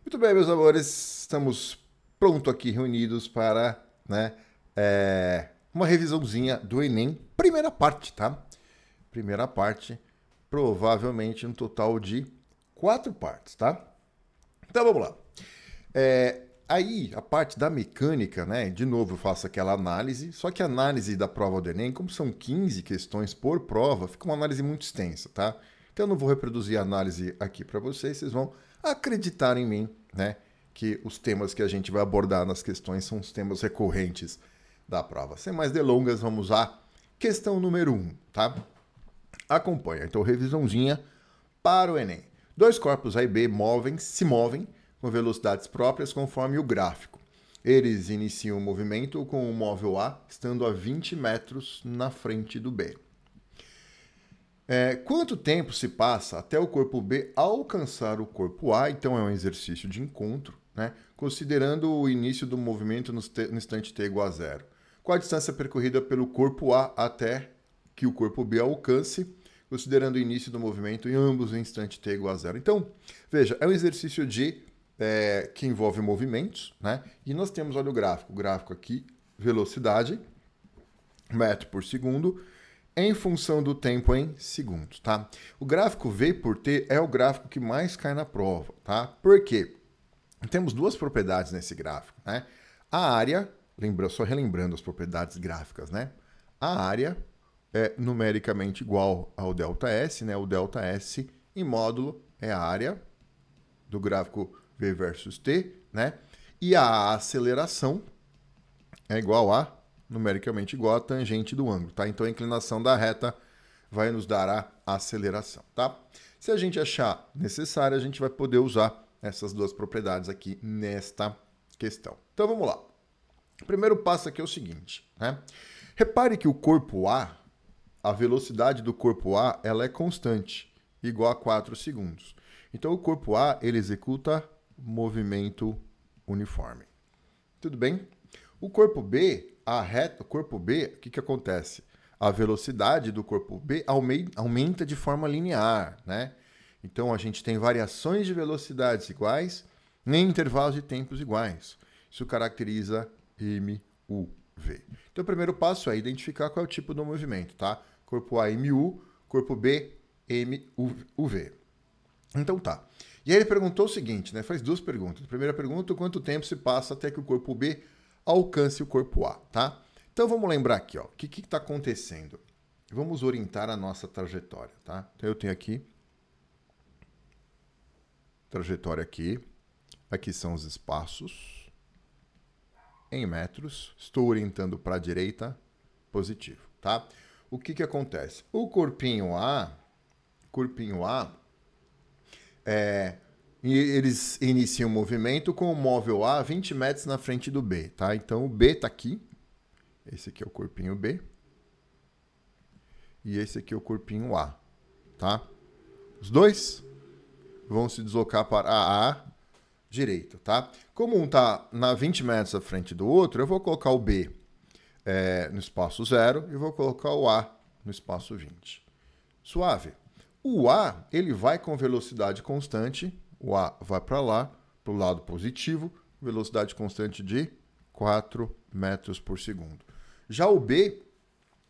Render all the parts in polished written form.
Muito bem, meus amores, estamos pronto aqui reunidos para, uma revisãozinha do Enem, primeira parte, tá? Primeira parte, provavelmente um total de 4 partes, tá? Então vamos lá. Aí, a parte da mecânica, né? De novo, eu faço aquela análise, só que a análise da prova do Enem, como são 15 questões por prova, fica uma análise muito extensa, tá? Então eu não vou reproduzir a análise aqui para vocês, vocês vão acreditar em mim, né? Que os temas que a gente vai abordar nas questões são os temas recorrentes da prova. Sem mais delongas, vamos à questão número 1, tá? Acompanha. Então, revisãozinha para o Enem. Dois corpos A e B se movem com velocidades próprias conforme o gráfico. Eles iniciam o movimento com o móvel A estando a 20 metros na frente do B. Quanto tempo se passa até o corpo B alcançar o corpo A? Então é um exercício de encontro, né? Considerando o início do movimento no instante t igual a zero. Qual a distância percorrida pelo corpo A até que o corpo B alcance, considerando o início do movimento em ambos no instante t igual a zero? Então, veja, é um exercício que envolve movimentos, né? E nós temos, olha o gráfico aqui, velocidade, metro por segundo, em função do tempo em segundos, tá? O gráfico V por T é o gráfico que mais cai na prova, tá? Por quê? Temos duas propriedades nesse gráfico, né? A área, só relembrando as propriedades gráficas, né? A área é numericamente igual ao ΔS, né? O ΔS em módulo é a área do gráfico V versus T, né? E a aceleração é numericamente igual à tangente do ângulo, tá? Então a inclinação da reta vai nos dar a aceleração, tá? Se a gente achar necessário, a gente vai poder usar essas duas propriedades aqui nesta questão. Então vamos lá. O primeiro passo aqui é o seguinte, né? Repare que o corpo a velocidade do corpo A, ela é constante, igual a 4 segundos. Então o corpo A, ele executa movimento uniforme. Tudo bem? O corpo B, o corpo B, o que acontece? A velocidade do corpo B aumenta de forma linear, né? Então a gente tem variações de velocidades iguais em intervalos de tempos iguais. Isso caracteriza MUV. Então o primeiro passo é identificar qual é o tipo do movimento, tá? Corpo A MU, corpo B MUV. Então tá. E aí ele perguntou o seguinte, né? Faz duas perguntas. Primeira pergunta, quanto tempo se passa até que o corpo B alcance o corpo A, tá? Então vamos lembrar aqui, ó, o que está acontecendo? Vamos orientar a nossa trajetória, tá? Então eu tenho aqui trajetória aqui são os espaços em metros, estou orientando para a direita, positivo, tá? O que acontece? O corpinho A, eles iniciam o movimento com o móvel A 20 metros na frente do B, tá? Então o B está aqui, esse aqui é o corpinho B, e esse aqui é o corpinho A, tá? Os dois vão se deslocar para a direita, tá? Como um está na 20 metros à frente do outro, eu vou colocar o B no espaço 0 e vou colocar o A no espaço 20. Suave. O A, ele vai com velocidade constante, o A vai para lá, para o lado positivo, velocidade constante de 4 metros por segundo. Já o B,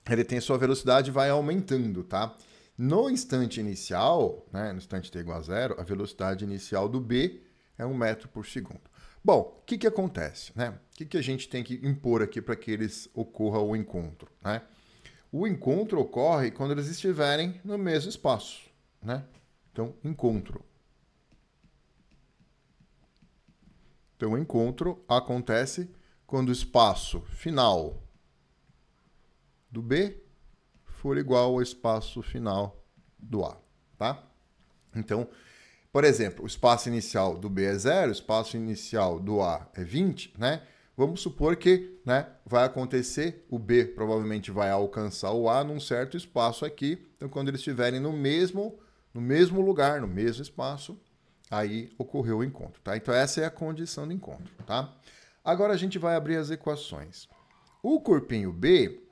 ele tem sua velocidade vai aumentando, tá? No instante inicial, né, no instante t igual a zero, a velocidade inicial do B é 1 metro por segundo. Bom, o que acontece? Né? O que a gente tem que impor aqui para que eles ocorra o encontro? Né? O encontro ocorre quando eles estiverem no mesmo espaço. Né? Então, encontro. Então, o encontro acontece quando o espaço final do B for igual ao espaço final do A. Tá? Então, por exemplo, o espaço inicial do B é 0, o espaço inicial do A é 20, né? Vamos supor que, né, vai acontecer, o B provavelmente vai alcançar o A num certo espaço aqui. Então, quando eles estiverem no mesmo lugar, no mesmo espaço, aí ocorreu o encontro, tá? Então, essa é a condição de encontro, tá? Agora a gente vai abrir as equações. O corpinho B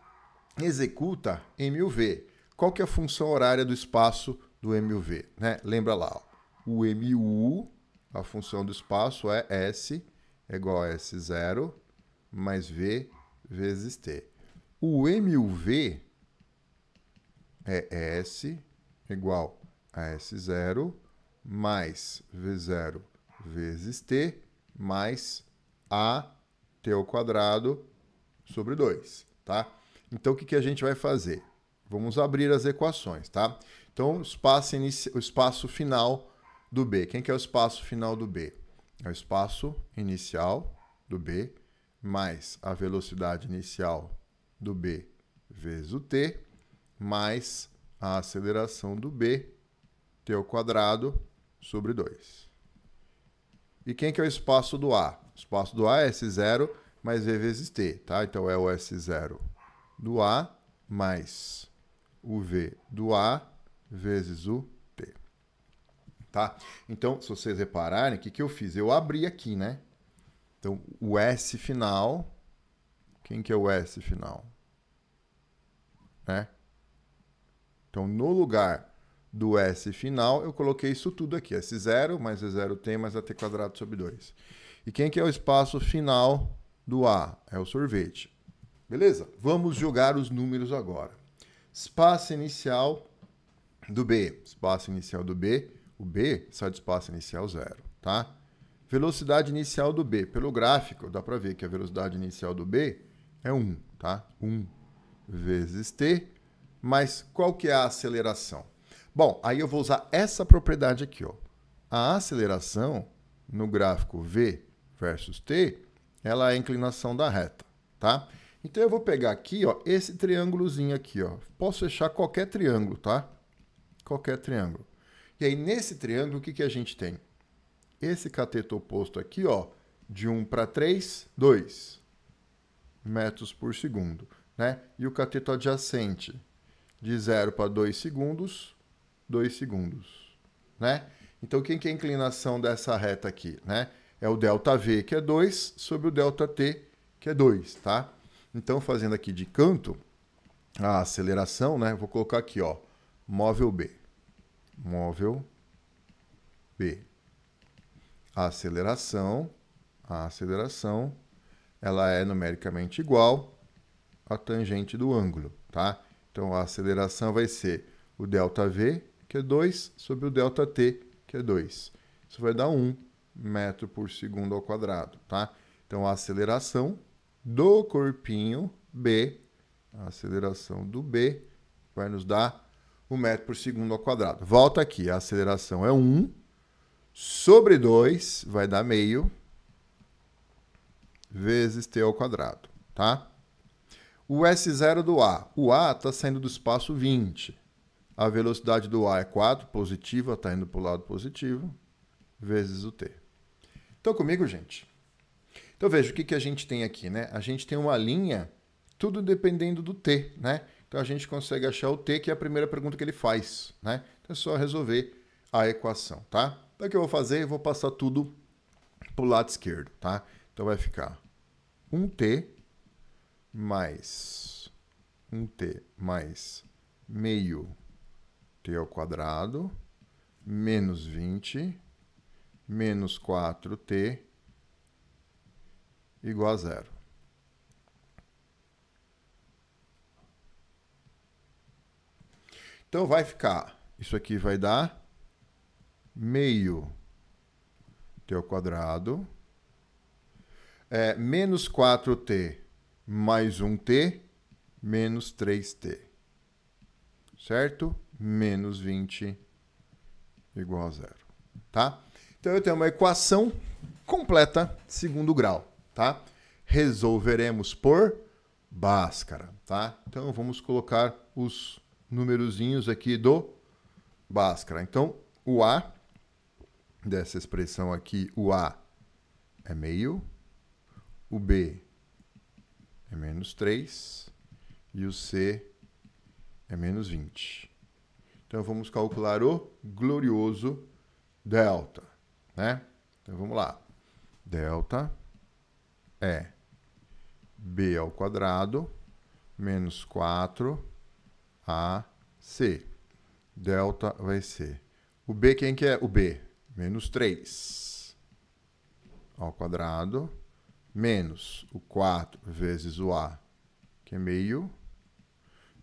executa MUV. Qual que é a função horária do espaço do MUV? Né? Lembra lá, ó. O MU, a função do espaço é S é igual a S0 mais V vezes T. O M e o V é S igual a S0 mais V0 vezes T mais AT ao quadrado sobre 2, tá? Então, o que a gente vai fazer? Vamos abrir as equações, tá? Então, o espaço final do B. Quem que é o espaço final do B? É o espaço inicial do B mais a velocidade inicial do B vezes o T mais a aceleração do B, T ao quadrado sobre 2. E quem que é o espaço do A? O espaço do A é S0 mais V vezes T, tá? Então, é o S0 do A mais o V do A vezes o T. Tá? Então, se vocês repararem, o que eu fiz? Eu abri aqui, né? Então, o S final... Quem que é o S final? Né? Então, no lugar do S final, eu coloquei isso tudo aqui. S0 mais V0T mais AT quadrado sobre 2. E quem que é o espaço final do A? É o sorvete. Beleza? Vamos jogar os números agora. Espaço inicial do B. Espaço inicial do B. O B sai do espaço inicial 0, tá? Velocidade inicial do B. Pelo gráfico, dá para ver que a velocidade inicial do B é 1, tá? 1 vezes T. Mas qual que é a aceleração? Bom, aí eu vou usar essa propriedade aqui, ó. A aceleração no gráfico V versus T, ela é a inclinação da reta, tá? Então, eu vou pegar aqui, ó, esse triângulozinho aqui, ó. Posso fechar qualquer triângulo, tá? Qualquer triângulo. E aí, nesse triângulo, o que a gente tem? Esse cateto oposto aqui, ó, de 1 para 3, 2 metros por segundo, né? E o cateto adjacente, de 0 para 2 segundos, 2 segundos, né? Então, quem que é a inclinação dessa reta aqui, né? É o ΔV, que é 2, sobre o ΔT, que é 2, tá? Então, fazendo aqui de canto, a aceleração, né? Vou colocar aqui, ó, móvel B. Móvel B. A aceleração, ela é numericamente igual à tangente do ângulo, tá? Então, a aceleração vai ser o ΔV, que é 2, sobre o ΔT, que é 2. Isso vai dar 1 metro por segundo ao quadrado, tá? Então, a aceleração do corpinho B, a aceleração do B, vai nos dar 1 metro por segundo ao quadrado. Volta aqui, a aceleração é 1 sobre 2, vai dar meio, vezes T ao quadrado, tá? O S0 do A. O A está saindo do espaço 20. A velocidade do A é 4, positiva, está indo para o lado positivo, vezes o T. Estão comigo, gente? Então, veja, o que a gente tem aqui, né? A gente tem uma linha, tudo dependendo do T, né? Então, a gente consegue achar o T, que é a primeira pergunta que ele faz, né? Então, é só resolver a equação, tá? Então, o que eu vou fazer? Eu vou passar tudo para o lado esquerdo, tá? Então, vai ficar 1T mais 1T mais meio T ao quadrado, menos 20, menos 4T, igual a 0. Então, vai ficar, isso aqui vai dar meio T ao quadrado, menos 4T mais 1T, menos 3T, certo? Menos 20 igual a 0, tá? Então, eu tenho uma equação completa, segundo grau, tá? Resolveremos por Bhaskara, tá? Então, vamos colocar os numerozinhos aqui do Bhaskara. Então, o A, dessa expressão aqui, o A é meio, o B é menos 3 e o C é menos 20. Então, vamos calcular o glorioso delta, né? Então, vamos lá. Delta é B ao quadrado menos 4AC. Delta vai ser... O B, quem que é? O B, menos 3. ao quadrado, menos o 4 vezes o A, que é meio,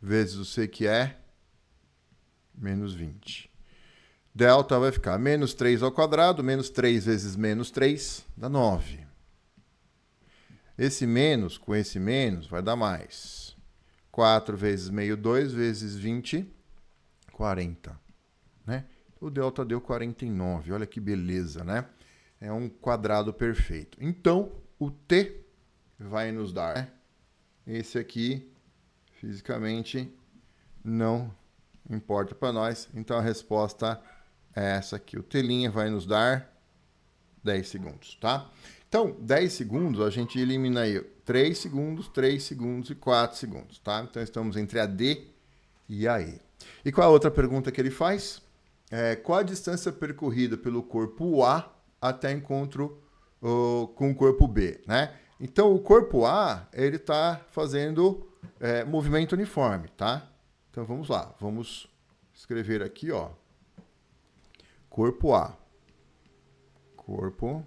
vezes o C, que é menos 20. Delta vai ficar menos 3 ao quadrado, menos 3 vezes menos 3, dá 9. Esse menos com esse menos vai dar mais. 4 vezes meio, 2 vezes 20, 40. Né? O delta deu 49. Olha que beleza, né? É um quadrado perfeito. Então, o T vai nos dar, né? Esse aqui, fisicamente, não importa para nós. Então, a resposta é essa aqui. O T' vai nos dar 10 segundos, tá? Então, 10 segundos, a gente elimina aí 3 segundos, 3 segundos e 4 segundos, tá? Então, estamos entre a D e a E. E qual a outra pergunta que ele faz? Qual a distância percorrida pelo corpo A até encontro com o corpo B, né? Então, o corpo A, ele está fazendo movimento uniforme, tá? Então, vamos lá. Vamos escrever aqui, ó. Corpo A. Corpo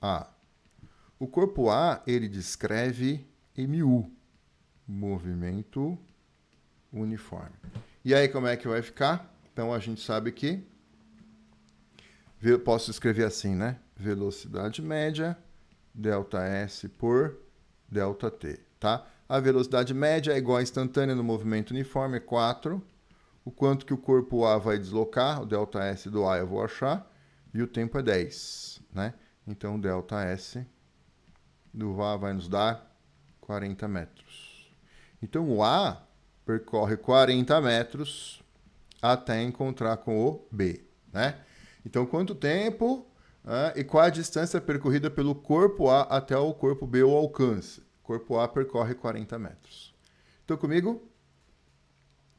A. O corpo A, ele descreve MU, movimento uniforme. E aí, como é que vai ficar? Então, a gente sabe que... Posso escrever assim, né? Velocidade média, ΔS por ΔT, tá? A velocidade média é igual a instantânea no movimento uniforme, é 4. O quanto que o corpo A vai deslocar, o ΔS do A eu vou achar, e o tempo é 10, né? Então, o ΔS do A vai nos dar 40 metros. Então, o A percorre 40 metros até encontrar com o B, né? Então, quanto tempo e qual a distância percorrida pelo corpo A até o corpo B, o alcance? O corpo A percorre 40 metros. Estão comigo?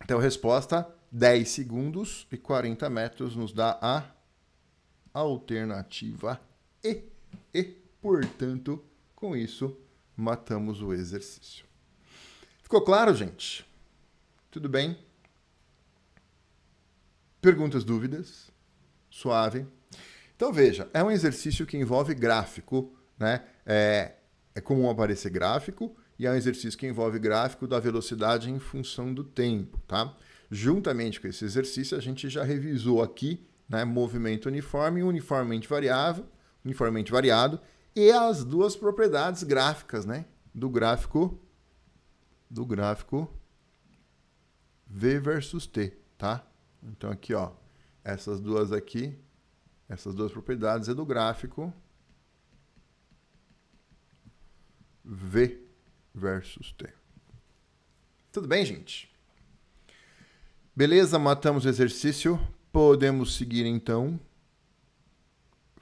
Então, resposta, 10 segundos e 40 metros nos dá a alternativa E. E, portanto, com isso, matamos o exercício. Ficou claro, gente? Tudo bem? Perguntas, dúvidas? Suave. Então, veja, é um exercício que envolve gráfico, né? É comum aparecer gráfico e é um exercício que envolve gráfico da velocidade em função do tempo, tá? Juntamente com esse exercício, a gente já revisou aqui, né, movimento uniforme e uniformemente variado, e as duas propriedades gráficas, né, do gráfico V versus T, tá? Então, aqui, ó, essas duas propriedades é do gráfico V versus T. Tudo bem, gente? Beleza, matamos o exercício. Podemos seguir, então.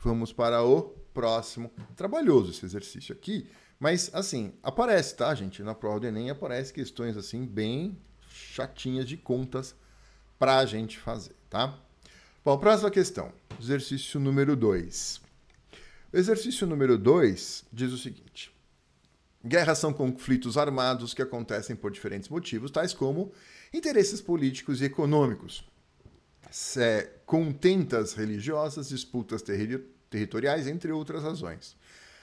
Vamos para o próximo. Trabalhoso esse exercício aqui, mas, assim, aparece, tá, gente? Na prova do Enem aparece questões, assim, bem chatinhas de contas para a gente fazer, tá? Bom, próxima questão. Exercício número 2. O exercício número 2 diz o seguinte. Guerras são conflitos armados que acontecem por diferentes motivos, tais como interesses políticos e econômicos, contentas religiosas, disputas territoriais, entre outras razões.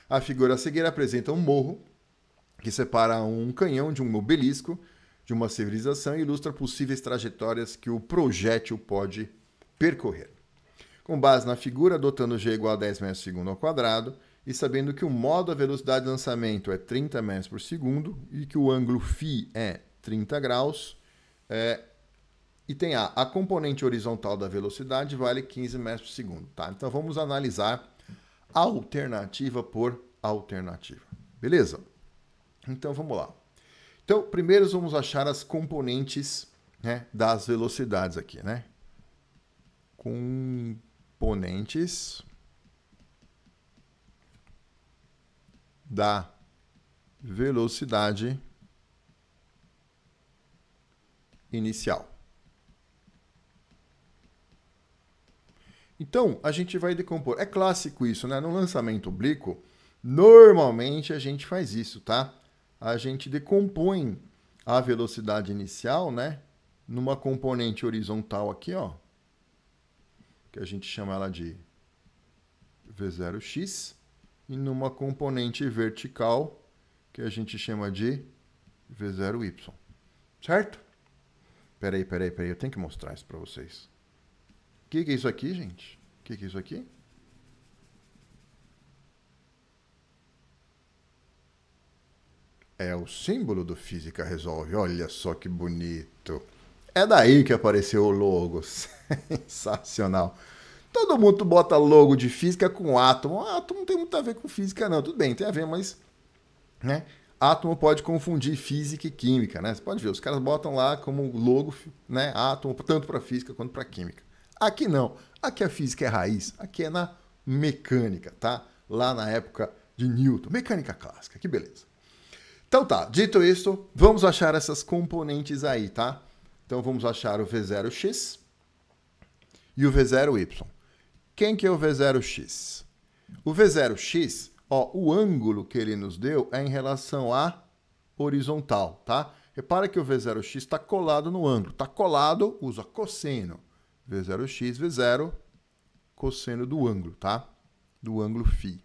A figura a seguir apresenta um morro que separa um canhão de um obelisco de uma civilização e ilustra possíveis trajetórias que o projétil pode percorrer. Com base na figura, adotando G igual a 10 metros por segundo ao quadrado, e sabendo que o modo da velocidade de lançamento é 30 metros por segundo e que o ângulo φ é 30 graus, e tem a componente horizontal da velocidade vale 15 metros por segundo. Tá? Então, vamos analisar alternativa por alternativa. Beleza? Então, vamos lá. Então, primeiro vamos achar as componentes, né, das velocidades aqui, né? Componentes da velocidade inicial. Então, a gente vai decompor. É clássico isso, né? No lançamento oblíquo, normalmente a gente faz isso, tá? A gente decompõe a velocidade inicial, né? Numa componente horizontal aqui, ó. Que a gente chama ela de V0x, e numa componente vertical, que a gente chama de V0y. Certo? Peraí, eu tenho que mostrar isso para vocês. O que é isso aqui, gente? O que é isso aqui? É o símbolo do Física Resolve. Olha só que bonito. É daí que apareceu o logo. Sensacional. Todo mundo bota logo de física com átomo. Átomo não tem muito a ver com física, não. Tudo bem, tem a ver, mas... né? Átomo pode confundir física e química, né? Você pode ver, os caras botam lá como logo, né? Átomo, tanto para física quanto para química. Aqui não. Aqui a física é raiz. Aqui é na mecânica, tá? Lá na época de Newton. Mecânica clássica. Que beleza. Então tá, dito isso, vamos achar essas componentes aí, tá? Então vamos achar o V0x e o V0y. Quem que é o V0x? O V0x, ó, o ângulo que ele nos deu é em relação à horizontal, tá? Repara que o V0x está colado no ângulo. Está colado, usa cosseno. V0x, V0, cosseno do ângulo, tá? Do ângulo φ.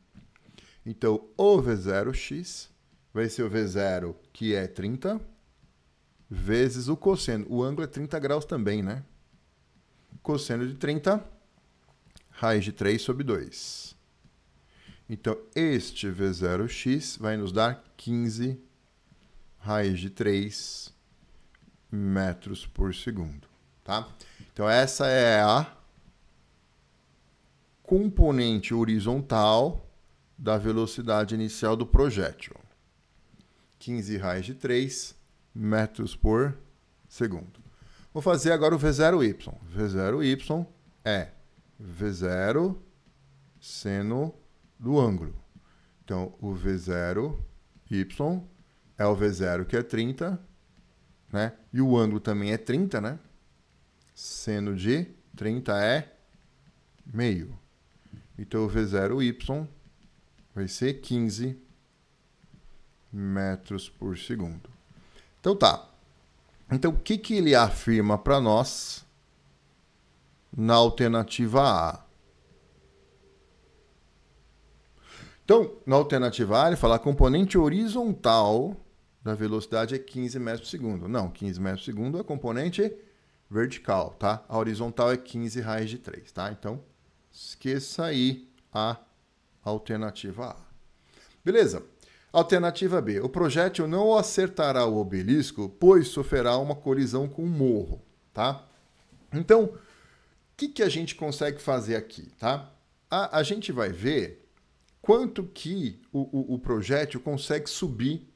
Então, o V0x vai ser o V0, que é 30, vezes o cosseno. O ângulo é 30 graus também, né? Cosseno de 30, raiz de 3 sobre 2. Então, este V0x vai nos dar 15 raiz de 3 metros por segundo, tá? Então, essa é a componente horizontal da velocidade inicial do projétil. 15 raiz de 3 metros por segundo. Vou fazer agora o V0y. V0y é V0 seno do ângulo. Então, o V0y é o V0 que é 30, né? E o ângulo também é 30, né? Seno de 30 é meio. Então, o V0y vai ser 15 metros por segundo. Então tá. Então o que que ele afirma para nós na alternativa A? Então, na alternativa A, ele fala a componente horizontal da velocidade é 15 metros por segundo. Não, 15 metros por segundo é a componente vertical, tá? A horizontal é 15 raiz de 3, tá? Então, esqueça aí a alternativa A. Beleza? Alternativa B. O projétil não acertará o obelisco, pois sofrerá uma colisão com o morro, tá? Então, o que a gente consegue fazer aqui, tá? A gente vai ver quanto que o projétil consegue subir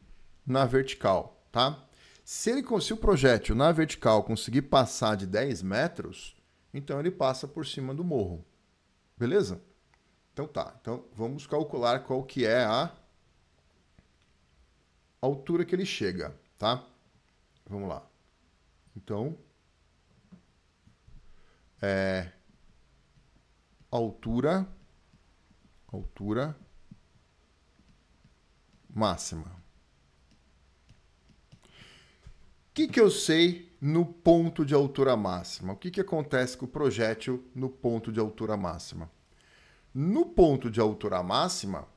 na vertical, tá? Se o projétil na vertical conseguir passar de 10 metros, então ele passa por cima do morro. Beleza? Então tá. Então, vamos calcular qual que é a altura que ele chega, tá? Vamos lá. Então, altura máxima. O que eu sei no ponto de altura máxima? O que acontece com o projétil no ponto de altura máxima? No ponto de altura máxima,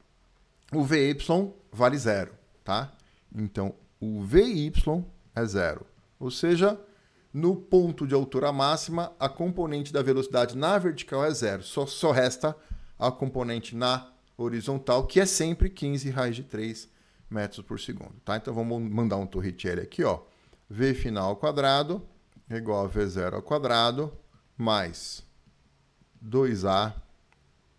o Vy vale 0, tá? Então, o Vy é 0. Ou seja, no ponto de altura máxima, a componente da velocidade na vertical é 0. Só resta a componente na horizontal, que é sempre 15 raiz de 3 metros por segundo, tá? Então, vamos mandar um Torricelli aqui, ó. V final ao quadrado é igual a V0 ao quadrado mais 2A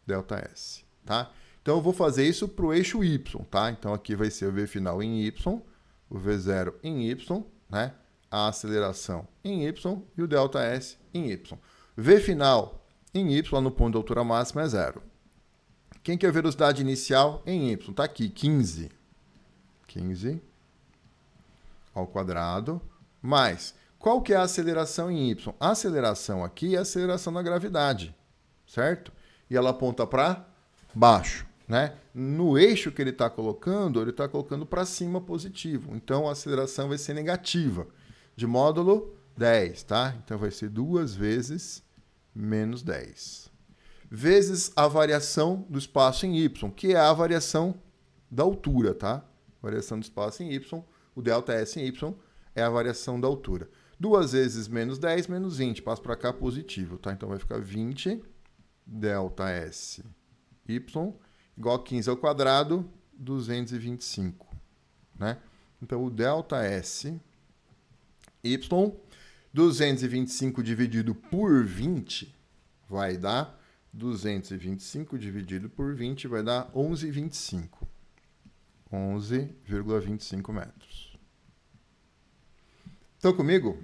delta S, tá? Então, eu vou fazer isso para o eixo Y, tá? Então, aqui vai ser o V final em Y, o V0 em Y, né? A aceleração em Y e o delta S em Y. V final em Y no ponto de altura máxima é 0. Quem que é a velocidade inicial em Y? Tá aqui, 15. 15 ao quadrado, mais qual que é a aceleração em Y? A aceleração aqui é a aceleração da gravidade, certo? E ela aponta para baixo, né? No eixo que ele está colocando para cima positivo. Então, a aceleração vai ser negativa, de módulo 10, tá? Então, vai ser 2 vezes menos 10. vezes a variação do espaço em y, que é a variação da altura, tá? Variação do espaço em y, o delta S em y é a variação da altura. 2 vezes menos 10, menos 20, passa para cá positivo, tá? Então vai ficar 20 delta S y igual a 15 ao quadrado, 225, né? Então o delta S y, 225 dividido por 20 vai dar 225 dividido por 20 vai dar 11,25. 11,25 metros. Estão comigo?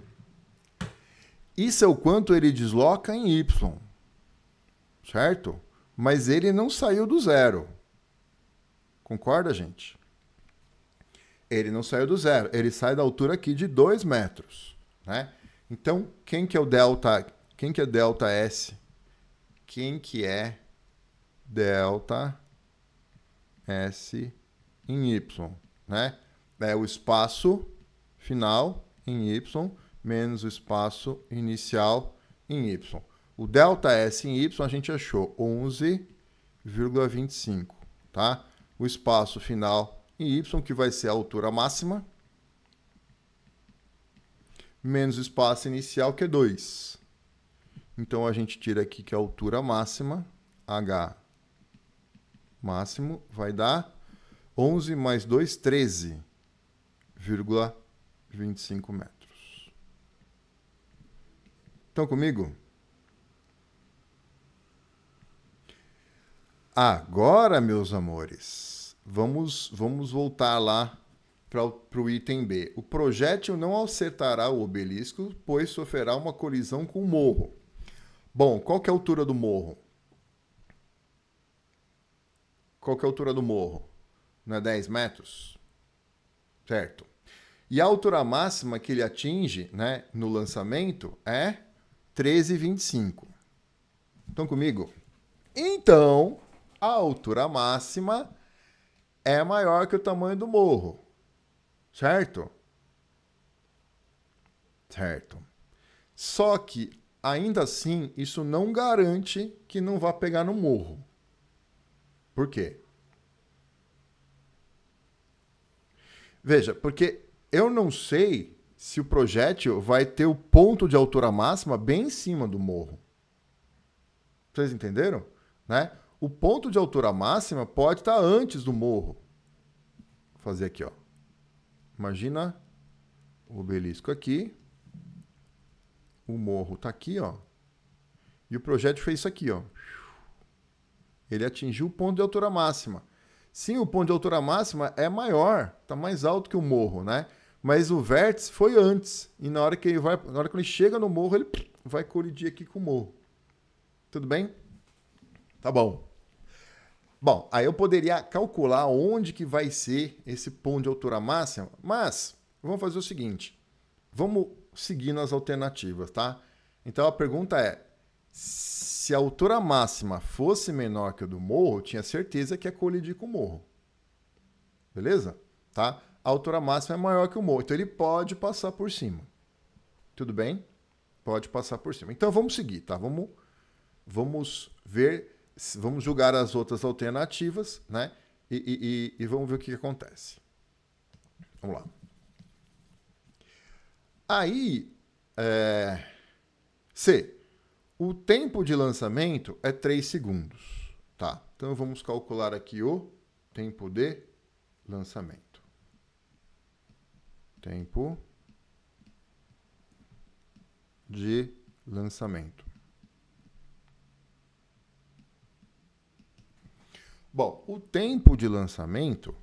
Isso é o quanto ele desloca em y, certo? Mas ele não saiu do zero. Concorda, gente? Ele não saiu do zero. Ele sai da altura aqui de 2 metros, né? Então, quem que é o delta? Quem que é delta S? Quem que é delta S em y, né? É o espaço final em y menos o espaço inicial em y. O delta S em y a gente achou 11,25, tá? O espaço final em y, que vai ser a altura máxima, menos o espaço inicial, que é 2. Então, a gente tira aqui que a altura máxima, H máximo, vai dar 11 mais 2, 13,25 metros. Estão comigo? Agora, meus amores, vamos voltar lá para o item B. O projétil não acertará o obelisco, pois sofrerá uma colisão com o morro. Bom, qual que é a altura do morro? Qual que é a altura do morro? Não é 10 metros? Certo. E a altura máxima que ele atinge, né, no lançamento é 13,25. Estão comigo? Então, a altura máxima é maior que o tamanho do morro. Certo? Certo. Só que, ainda assim, isso não garante que não vá pegar no morro. Por quê? Veja, porque eu não sei se o projétil vai ter o ponto de altura máxima bem em cima do morro. Vocês entenderam? Né? O ponto de altura máxima pode estar antes do morro. Vou fazer aqui, ó. Imagina o obelisco aqui. O morro está aqui, ó. E o projétil fez isso aqui, ó. Ele atingiu o ponto de altura máxima. Sim, o ponto de altura máxima é maior, está mais alto que o morro, né? Mas o vértice foi antes. E na hora que ele chega no morro, ele vai colidir aqui com o morro. Tudo bem? Tá bom. Bom, aí eu poderia calcular onde que vai ser esse ponto de altura máxima, mas vamos fazer o seguinte. Vamos seguir nas alternativas, tá? Então a pergunta é, se a altura máxima fosse menor que a do morro, eu tinha certeza que ia colidir com o morro. Beleza? Tá? A altura máxima é maior que o morro, então ele pode passar por cima. Tudo bem? Pode passar por cima. Então vamos seguir, tá? Vamos ver, vamos julgar as outras alternativas, né? E vamos ver o que acontece. Vamos lá. Aí, C. O tempo de lançamento é 3 segundos. Tá? Então, vamos calcular aqui o tempo de lançamento. Tempo de lançamento. Bom, o tempo de lançamento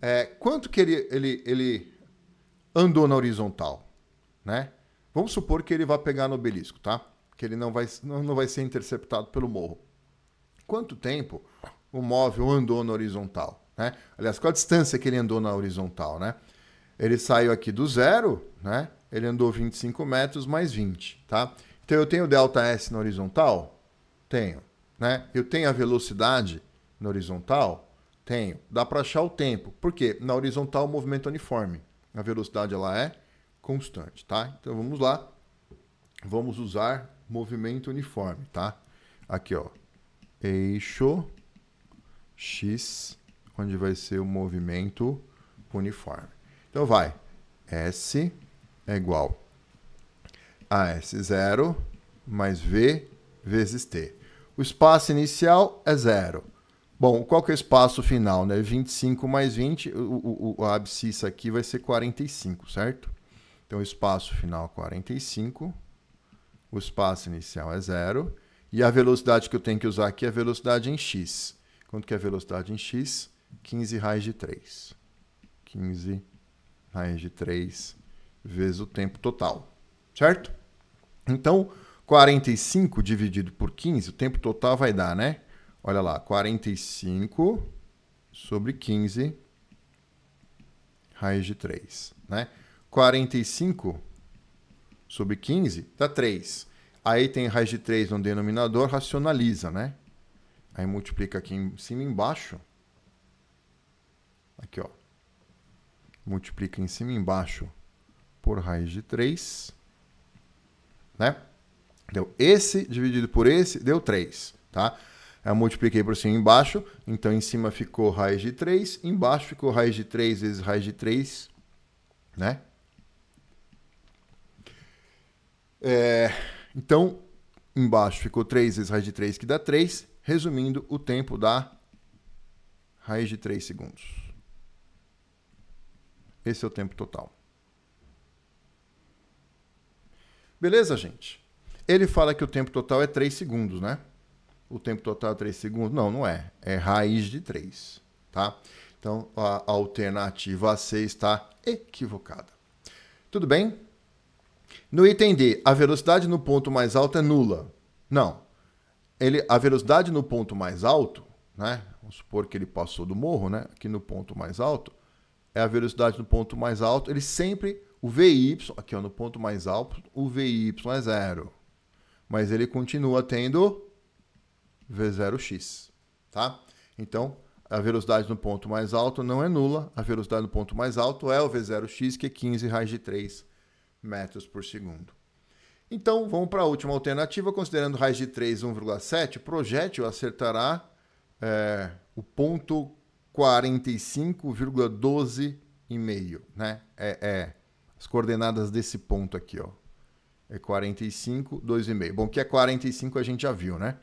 é quanto que ele andou na horizontal, né? Vamos supor que ele vai pegar no obelisco, tá? Que ele não vai ser interceptado pelo morro. Quanto tempo o móvel andou na horizontal, né? Aliás, qual a distância que ele andou na horizontal, né? Ele saiu aqui do zero, né? Ele andou 25 metros mais 20, tá? Então, eu tenho delta S na horizontal? Tenho, né? Eu tenho a velocidade na horizontal? Tenho. Dá para achar o tempo. Por quê? Na horizontal, o movimento é uniforme. A velocidade, ela é constante, tá? Então, vamos lá. Vamos usar movimento uniforme, tá? Aqui, ó. eixo X, onde vai ser o movimento uniforme. Então vai, S é igual a S0 mais V vezes T. O espaço inicial é 0. Bom, qual que é o espaço final, né? 25 mais 20, a abscissa aqui vai ser 45, certo? Então, o espaço final é 45, o espaço inicial é 0, e a velocidade que eu tenho que usar aqui é a velocidade em x. Quanto que é a velocidade em x? 15 raiz de 3. 15 raiz de 3 vezes o tempo total, certo? Então, 45 dividido por 15, o tempo total vai dar, né? Olha lá, 45 sobre 15 raiz de 3, né? 45 sobre 15 dá 3. Aí tem raiz de 3 no denominador, racionaliza, né? Aí multiplica aqui em cima e embaixo. Aqui, ó. Multiplica em cima e embaixo por raiz de 3, né? Deu esse dividido por esse, deu 3, tá? Eu multipliquei por cima e embaixo, então em cima ficou raiz de 3, embaixo ficou raiz de 3 vezes raiz de 3, né? Então, embaixo ficou 3 vezes raiz de 3, que dá 3. Resumindo, o tempo dá raiz de 3 segundos. Esse é o tempo total. Beleza, gente? Ele fala que o tempo total é 3 segundos, né? O tempo total é 3 segundos? Não, não é. É raiz de 3, tá? Então, a alternativa C está equivocada. Tudo bem? No item D, a velocidade no ponto mais alto é nula. Não. A velocidade no ponto mais alto, né? Vamos supor que ele passou do morro, né? Aqui no ponto mais alto, é a velocidade no ponto mais alto. Ele sempre, o VY, aqui ó, no ponto mais alto, o VY é 0. Mas ele continua tendo V0x, tá? Então, a velocidade no ponto mais alto não é nula. A velocidade no ponto mais alto é o V0x, que é 15 raiz de 3 metros por segundo. Então, vamos para a última alternativa. Considerando raiz de 3 1,7, o projétil acertará o ponto 45,12,5, né? As coordenadas desse ponto aqui, ó. É 45, 2,5. Bom, que é 45 a gente já viu, né?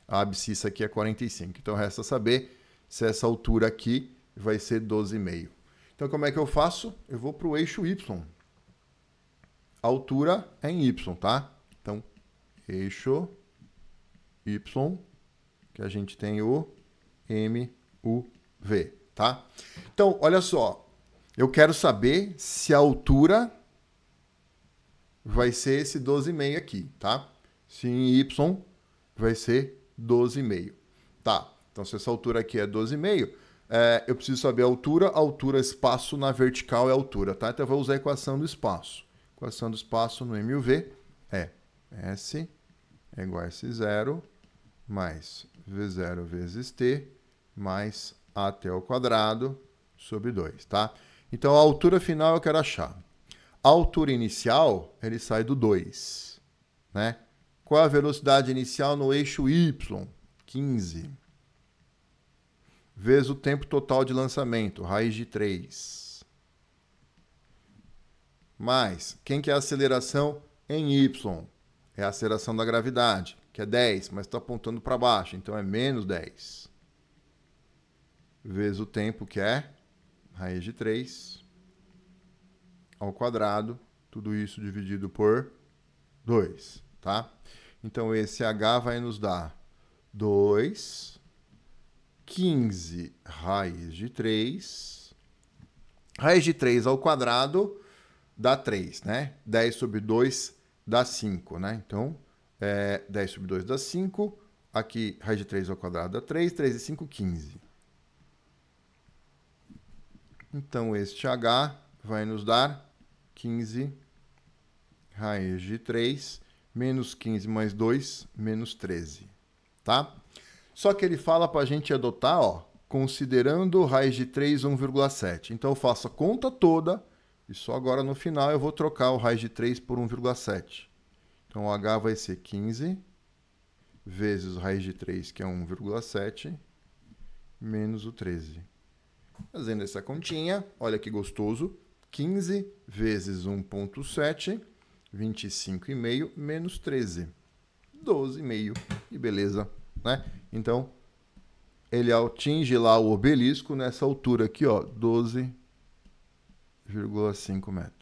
A abscissa aqui é 45. Então, resta saber se essa altura aqui vai ser 12,5. Então, como é que eu faço? Eu vou para o eixo Y. A altura é em Y, tá? Então, eixo Y, que a gente tem o MUV, tá? Então, olha só. Eu quero saber se a altura vai ser esse 12,5 aqui, tá? Se em Y vai ser 12,5. Tá, então se essa altura aqui é 12,5, eu preciso saber a altura, espaço na vertical é altura, tá? Então eu vou usar a equação do espaço. A equação do espaço no MUV é S é igual a S0 mais V0 vezes T mais AT ao quadrado sobre 2, tá? Então a altura final eu quero achar. A altura inicial, ele sai do 2, né? Qual a velocidade inicial no eixo Y? 15. Vezes o tempo total de lançamento, raiz de 3. Mais, quem que é a aceleração em Y? É a aceleração da gravidade, que é 10, mas está apontando para baixo, então é menos 10. Vezes o tempo, que é raiz de 3 ao quadrado, tudo isso dividido por 2, tá? Então, esse H vai nos dar 2, 15 raiz de 3. Raiz de 3 ao quadrado dá 3, né? 10 sobre 2 dá 5, né? Então, 10 sobre 2 dá 5. Aqui, raiz de 3 ao quadrado dá 3. 3 e 5, 15. Então, este H vai nos dar 15 raiz de 3, menos 15 mais 2, menos 13, tá? Só que ele fala para a gente adotar, ó, considerando raiz de 3, 1,7. Então, eu faço a conta toda e só agora no final eu vou trocar o raiz de 3 por 1,7. Então, o H vai ser 15 vezes raiz de 3, que é 1,7, menos o 13. Fazendo essa continha, olha que gostoso. 15 vezes 1,7, 25,5 menos 13. 12,5. E beleza, né? Então, ele atinge lá o obelisco nessa altura aqui, ó, 12,5 metros.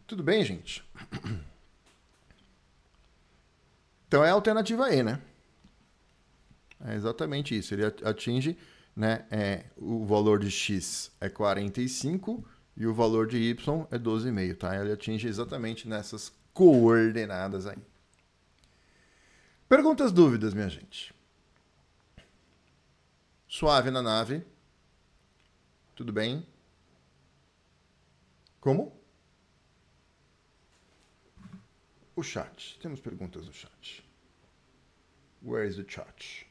Tudo bem, gente? Então é a alternativa E, né? É exatamente isso. Ele atinge, né, o valor de x é 45 e o valor de y é 12,5, tá? Ele atinge exatamente nessas coordenadas aí. Perguntas, dúvidas, minha gente? Suave na nave. Tudo bem? Como? O chat. Temos perguntas no chat. Where is the chat?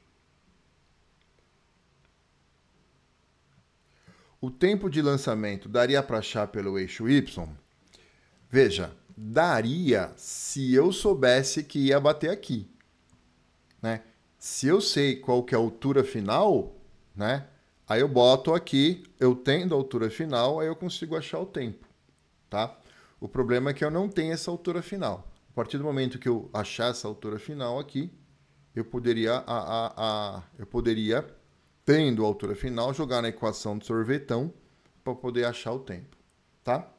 O tempo de lançamento daria para achar pelo eixo Y? Veja, daria se eu soubesse que ia bater aqui, né? Se eu sei qual que é a altura final, né? Aí eu boto aqui, eu tendo a altura final, aí eu consigo achar o tempo, tá? O problema é que eu não tenho essa altura final. A partir do momento que eu achar essa altura final aqui, eu poderia, tendo a altura final, jogar na equação do sorvetão para poder achar o tempo, tá?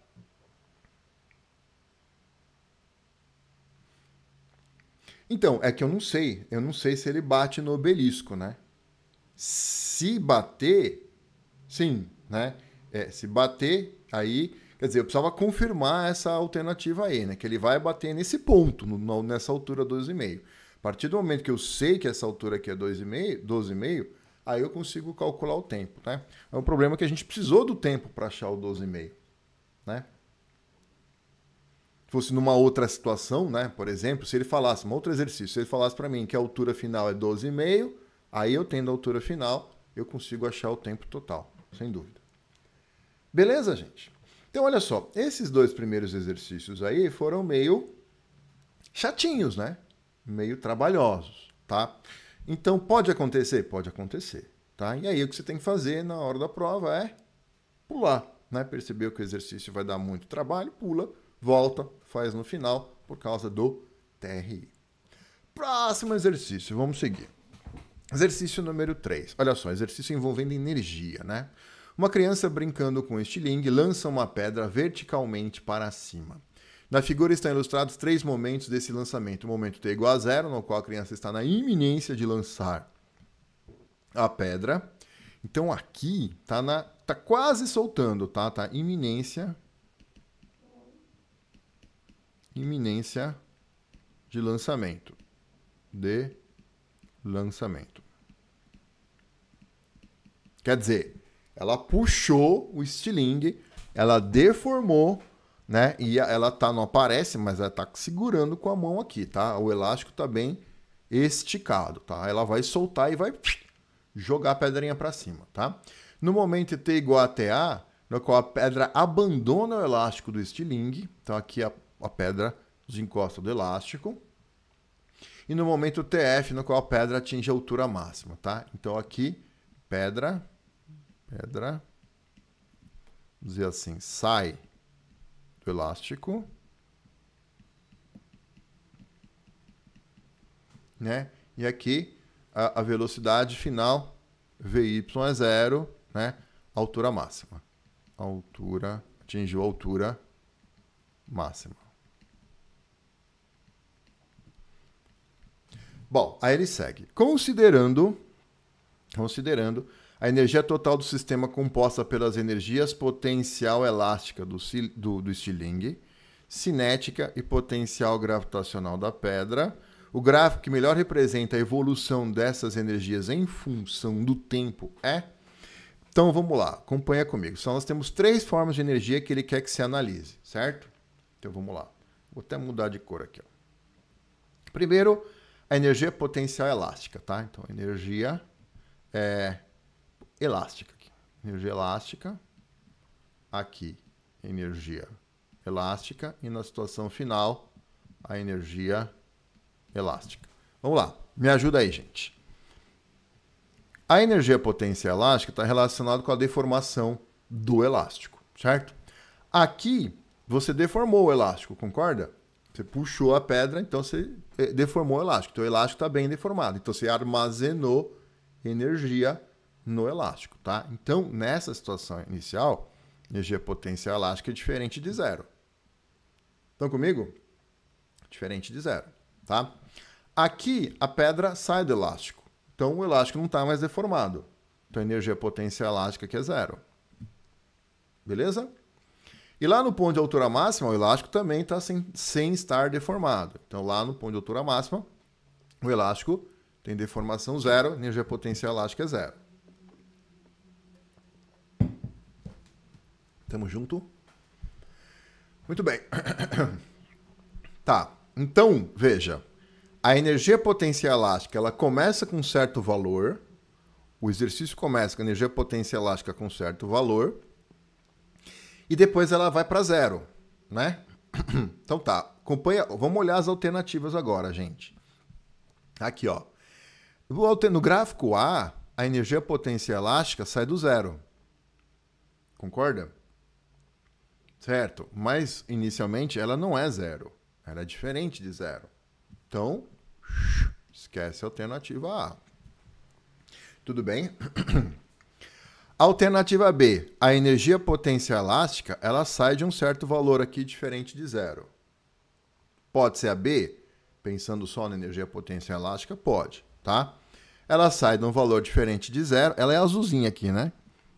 Então, é que eu não sei se ele bate no obelisco, né? Se bater, sim, né? Se bater, aí, quer dizer, eu precisava confirmar essa alternativa aí, né? Que ele vai bater nesse ponto, nessa altura 12,5. A partir do momento que eu sei que essa altura aqui é 12,5, aí eu consigo calcular o tempo, né? É um problema que a gente precisou do tempo para achar o 12,5, né? Se fosse numa outra situação, né? Por exemplo, se ele falasse, um outro exercício, se ele falasse para mim que a altura final é 12,5, aí eu tendo a altura final, eu consigo achar o tempo total, sem dúvida. Beleza, gente? Então, olha só, esses dois primeiros exercícios aí foram meio chatinhos, né? Meio trabalhosos, tá? Então, pode acontecer? Pode acontecer, tá? E aí, o que você tem que fazer na hora da prova é pular, né? Percebeu que o exercício vai dar muito trabalho, pula, volta, faz no final, por causa do TRI. Próximo exercício, vamos seguir. Exercício número 3. Olha só, exercício envolvendo energia, né? Uma criança brincando com estilingue lança uma pedra verticalmente para cima. Na figura estão ilustrados 3 momentos desse lançamento. O momento t igual a 0, no qual a criança está na iminência de lançar a pedra. Então aqui tá quase soltando, tá? Tá iminência de lançamento. Quer dizer, ela puxou o estilingue, ela deformou, né? E ela não aparece, mas ela tá segurando com a mão aqui, tá? O elástico tá bem esticado, tá? Ela vai soltar e vai jogar a pedrinha para cima, tá? No momento t igual a TA, no qual a pedra abandona o elástico do estilingue, então aqui a pedra desencosta do elástico. E no momento TF, no qual a pedra atinge a altura máxima, tá? Então aqui, pedra, vamos dizer assim, sai do elástico, né? E aqui a velocidade final, VY é 0, né? Altura máxima. Atingiu a altura máxima. Bom, aí ele segue. Considerando a energia total do sistema composta pelas energias potencial elástica do estilingue, cinética e potencial gravitacional da pedra, o gráfico que melhor representa a evolução dessas energias em função do tempo é... Então vamos lá, acompanha comigo. Nós temos 3 formas de energia que ele quer que se analise, certo? Então vamos lá. Vou até mudar de cor aqui, ó. Primeiro, a energia potencial elástica, tá? Então, elástica aqui. Energia elástica. aqui energia elástica e na situação final a energia elástica. Vamos lá, me ajuda aí, gente. A energia potência elástica está relacionada com a deformação do elástico, certo? Aqui você deformou o elástico, concorda? Você puxou a pedra, então você deformou o elástico. Então o elástico está bem deformado. Então você armazenou energia no elástico, tá? Então, nessa situação inicial, energia potência elástica é diferente de zero. Estão comigo? Diferente de zero, tá? Aqui, a pedra sai do elástico. Então, o elástico não está mais deformado. Então, a energia potência elástica aqui é zero. Beleza? E lá no ponto de altura máxima, o elástico também está sem estar deformado. Então, lá no ponto de altura máxima, o elástico tem deformação zero, energia potência elástica é zero. Tamo junto? Muito bem. Tá, então, veja. A energia potência elástica, ela começa com um certo valor. O exercício começa com a energia potência elástica com um certo valor. E depois ela vai para zero, né? Então tá, acompanha, vamos olhar as alternativas agora, gente. Aqui, ó. No gráfico A, a energia potência elástica sai do zero. Concorda? Certo, mas inicialmente ela não é zero. Ela é diferente de zero. Então, esquece a alternativa A. Tudo bem? Alternativa B, a energia potência elástica, ela sai de um certo valor aqui diferente de zero. Pode ser a B? Pensando só na energia potência elástica, pode, tá? Ela sai de um valor diferente de zero, ela é azulzinha aqui, né?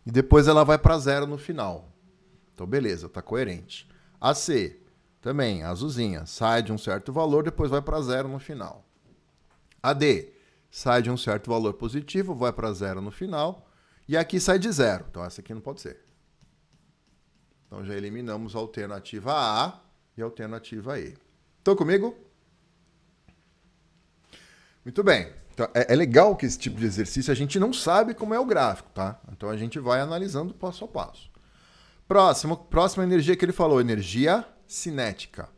E depois ela vai para zero no final. Então, beleza, tá coerente. A C, também, azulzinha, sai de um certo valor, depois vai para zero no final. A D, sai de um certo valor positivo, vai para zero no final. E aqui sai de zero. Então, essa aqui não pode ser. Então, já eliminamos a alternativa A e a alternativa E. Estão comigo? Muito bem. Então, é legal que esse tipo de exercício a gente não sabe como é o gráfico, tá? Então, a gente vai analisando passo a passo. Próxima energia que ele falou, energia cinética.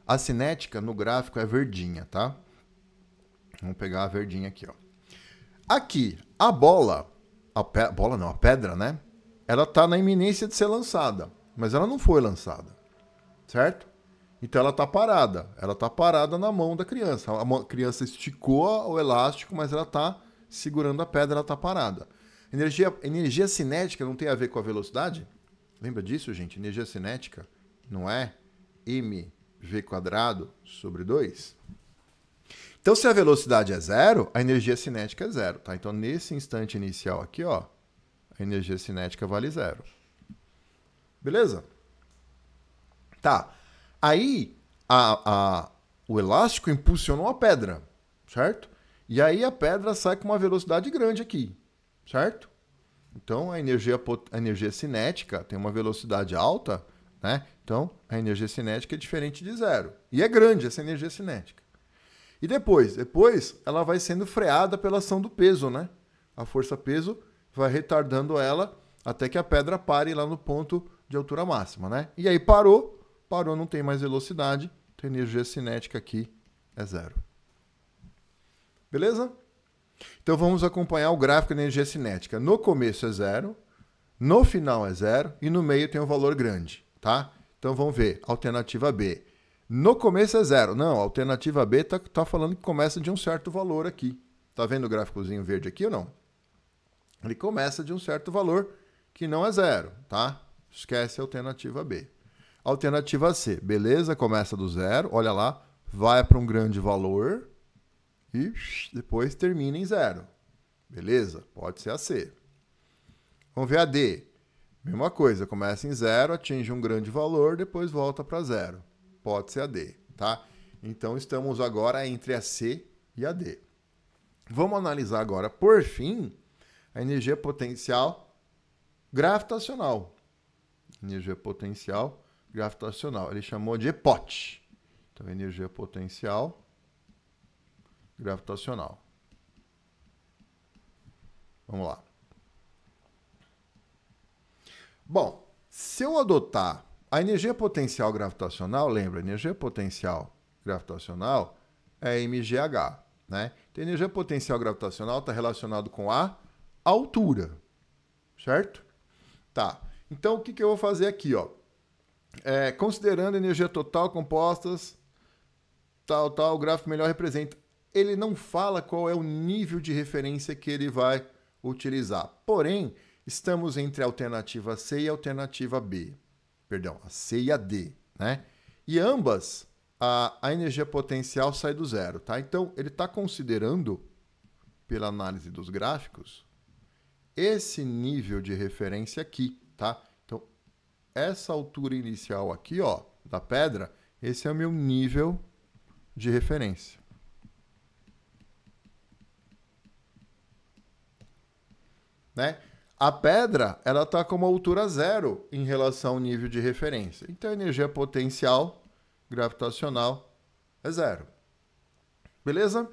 A cinética no gráfico é verdinha, tá? Vamos pegar a verdinha aqui, ó. Aqui, a bola... A pedra, né? Ela está na iminência de ser lançada, mas ela não foi lançada, certo? Então ela está parada. Ela está parada na mão da criança. A criança esticou o elástico, mas ela está segurando a pedra, ela está parada. Energia cinética não tem a ver com a velocidade? Lembra disso, gente? Energia cinética não é mv² sobre 2? Então, se a velocidade é zero, a energia cinética é zero, tá? Então, nesse instante inicial aqui, ó, a energia cinética vale zero. Beleza? Tá. Aí, o elástico impulsionou a pedra, certo? E aí a pedra sai com uma velocidade grande aqui, certo? Então, a energia cinética tem uma velocidade alta, né? Então, a energia cinética é diferente de zero. E é grande essa energia cinética. E depois ela vai sendo freada pela ação do peso, né? A força-peso vai retardando ela até que a pedra pare lá no ponto de altura máxima, né? E aí parou, não tem mais velocidade, então a energia cinética aqui é zero. Beleza? Então vamos acompanhar o gráfico da energia cinética. No começo é zero, no final é zero e no meio tem um valor grande, tá? Então vamos ver, alternativa B. No começo é zero. Não, a alternativa B tá falando que começa de um certo valor aqui. Tá vendo o gráficozinho verde aqui ou não? Ele começa de um certo valor que não é zero, tá? Esquece a alternativa B. Alternativa C, beleza, começa do zero, olha lá, vai para um grande valor e depois termina em zero. Beleza? Pode ser a C. Vamos ver a D. Mesma coisa, começa em zero, atinge um grande valor, depois volta para zero. Pode ser a D, tá? Então, estamos agora entre a C e a D. Vamos analisar agora, por fim, a energia potencial gravitacional. Energia potencial gravitacional. Ele chamou de EPOT. Então, energia potencial gravitacional. Vamos lá. Bom, Se eu adotar a energia potencial gravitacional, lembra, energia potencial gravitacional é mgh, né? Então, a energia potencial gravitacional está relacionado com a altura, certo? Tá. Então, o que eu vou fazer aqui, ó? Considerando energia total, compostas, tal, o gráfico melhor representa. Ele não fala qual é o nível de referência que ele vai utilizar. Porém, estamos entre a alternativa C e a alternativa B. Perdão, a C e a D, né? E ambas, a energia potencial sai do zero, tá? Então, ele está considerando, pela análise dos gráficos, esse nível de referência aqui, tá? Então, essa altura inicial aqui, ó, da pedra, esse é o meu nível de referência. Né? A pedra, ela está com uma altura zero em relação ao nível de referência. Então, a energia potencial gravitacional é zero. Beleza?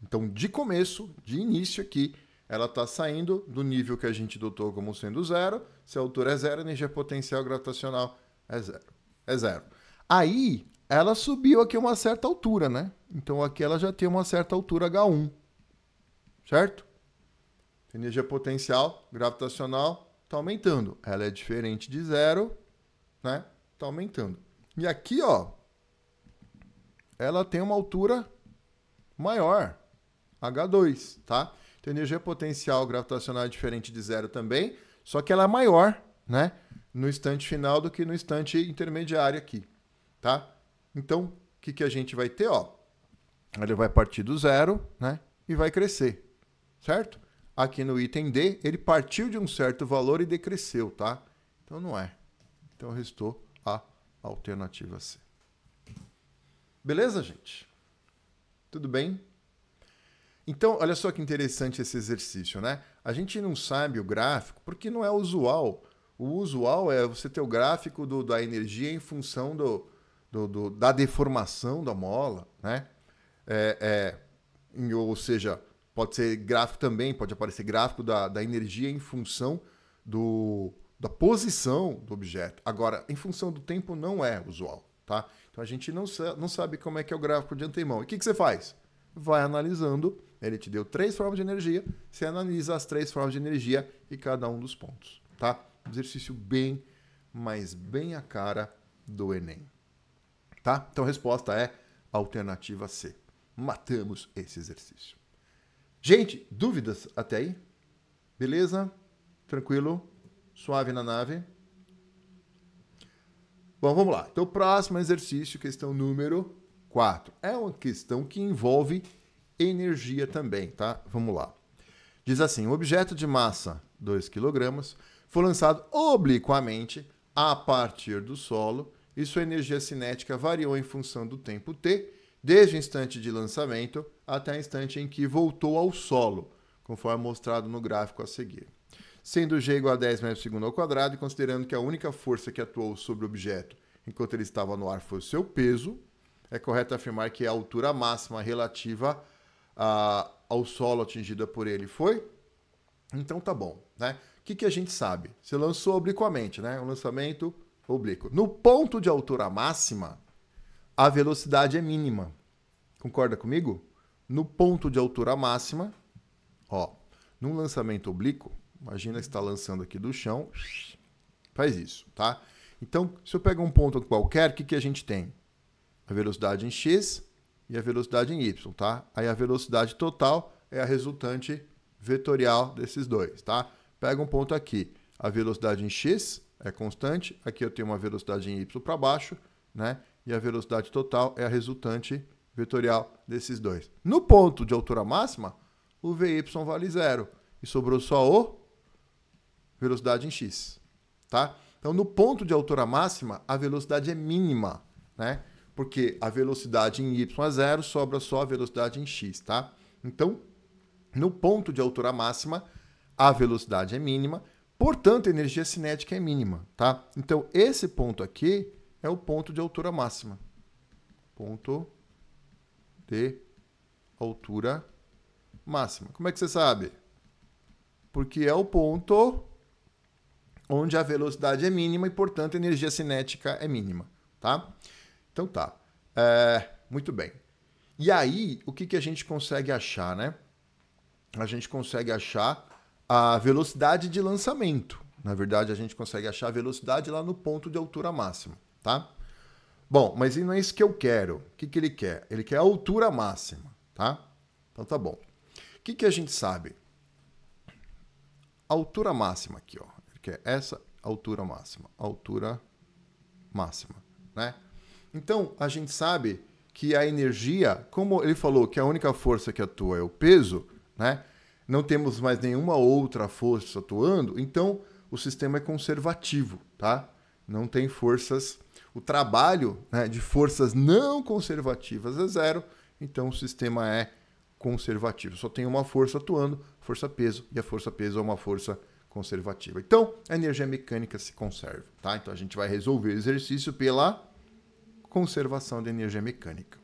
Então, de começo, de início aqui, ela está saindo do nível que a gente adotou como sendo zero. Se a altura é zero, a energia potencial gravitacional é zero. É zero. Aí, ela subiu aqui uma certa altura, né? Então, aqui ela já tem uma certa altura H1. Certo? Energia potencial gravitacional está aumentando. Ela é diferente de zero, né? Está aumentando. E aqui, ó, ela tem uma altura maior, H2, tá? Então, energia potencial gravitacional é diferente de zero também, só que ela é maior, né? No instante final do que no instante intermediário aqui, tá? Então, o que a gente vai ter, ó? Ele vai partir do zero, né? E vai crescer, certo? Aqui no item D, ele partiu de um certo valor e decresceu, tá? Então, não é. Então, restou a alternativa C. Beleza, gente? Tudo bem? Então, olha só que interessante esse exercício, né? A gente não sabe o gráfico porque não é usual. O usual é você ter o gráfico da energia em função da deformação da mola, né? Ou seja, pode ser gráfico também, pode aparecer gráfico da energia em função da posição do objeto. Agora, em função do tempo não é usual, tá? Então a gente não sabe como é que é o gráfico de antemão. E o que você faz? Vai analisando, ele te deu 3 formas de energia, você analisa as 3 formas de energia e cada um dos pontos, tá? Exercício bem, mas bem a cara do Enem, tá? Então a resposta é alternativa C. Matamos esse exercício. Gente, dúvidas até aí? Beleza? Tranquilo? Suave na nave? Bom, vamos lá. Então, o próximo exercício, questão número 4. É uma questão que envolve energia também, tá? Vamos lá. Diz assim, um objeto de massa 2 kg foi lançado obliquamente a partir do solo e sua energia cinética variou em função do tempo t, desde o instante de lançamento até o instante em que voltou ao solo, conforme mostrado no gráfico a seguir. Sendo G igual a 10 m²² e considerando que a única força que atuou sobre o objeto enquanto ele estava no ar foi o seu peso, é correto afirmar que a altura máxima relativa ao solo atingida por ele foi? Então tá bom, né? O que a gente sabe? Você lançou obliquamente, né? Um lançamento oblíquo. No ponto de altura máxima, a velocidade é mínima. Concorda comigo? No ponto de altura máxima, ó, num lançamento oblíquo, imagina que está lançando aqui do chão, faz isso, tá? Então, se eu pegar um ponto qualquer, o que a gente tem? A velocidade em x e a velocidade em y, tá? Aí a velocidade total é a resultante vetorial desses dois, tá? Pega um ponto aqui, a velocidade em x é constante, aqui eu tenho uma velocidade em y para baixo, né? E a velocidade total é a resultante vetorial desses dois. No ponto de altura máxima, o Vy vale zero e sobrou só o velocidade em x, tá? Então, no ponto de altura máxima, a velocidade é mínima, né? Porque a velocidade em y é zero, sobra só a velocidade em x, tá? Então, no ponto de altura máxima, a velocidade é mínima, portanto, a energia cinética é mínima, tá? Então, esse ponto aqui é o ponto de altura máxima. Ponto de altura máxima. Como é que você sabe? Porque é o ponto onde a velocidade é mínima e, portanto, a energia cinética é mínima, tá? Então tá. Muito bem. E aí, o que a gente consegue achar, né? A gente consegue achar a velocidade de lançamento. Na verdade, a gente consegue achar a velocidade lá no ponto de altura máxima, tá? Bom, mas não é isso que eu quero. O que ele quer? Ele quer a altura máxima, tá? Então tá bom. O que a gente sabe? A altura máxima aqui, ó. Ele quer essa altura máxima. Altura máxima, né? Então, a gente sabe que a energia, como ele falou que a única força que atua é o peso, né? Não temos mais nenhuma outra força atuando, então o sistema é conservativo, tá? Não tem forças. O trabalho, né, de forças não conservativas é zero, então o sistema é conservativo. Só tem uma força atuando, força-peso, e a força-peso é uma força conservativa. Então, a energia mecânica se conserva, tá? Então a gente vai resolver o exercício pela conservação da energia mecânica.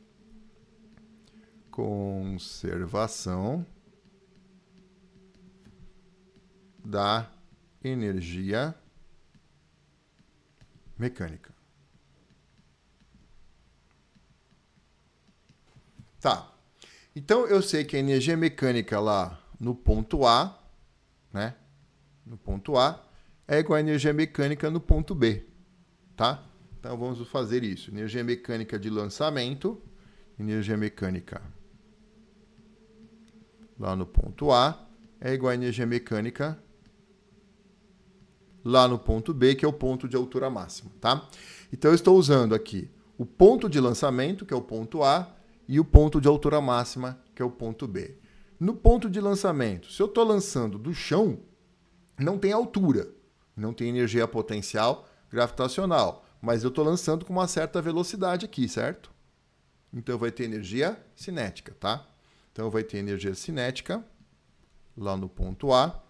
Conservação da energia mecânica. Tá. Então eu sei que a energia mecânica lá no ponto A, né? No ponto A é igual à energia mecânica no ponto B, tá? Então vamos fazer isso. Energia mecânica de lançamento, energia mecânica lá no ponto A é igual à energia mecânica lá no ponto B, que é o ponto de altura máxima, tá? Então eu estou usando aqui o ponto de lançamento, que é o ponto A, e o ponto de altura máxima, que é o ponto B. No ponto de lançamento, se eu estou lançando do chão, não tem altura, não tem energia potencial gravitacional, mas eu estou lançando com uma certa velocidade aqui, certo? Então vai ter energia cinética, tá? Então vai ter energia cinética lá no ponto A.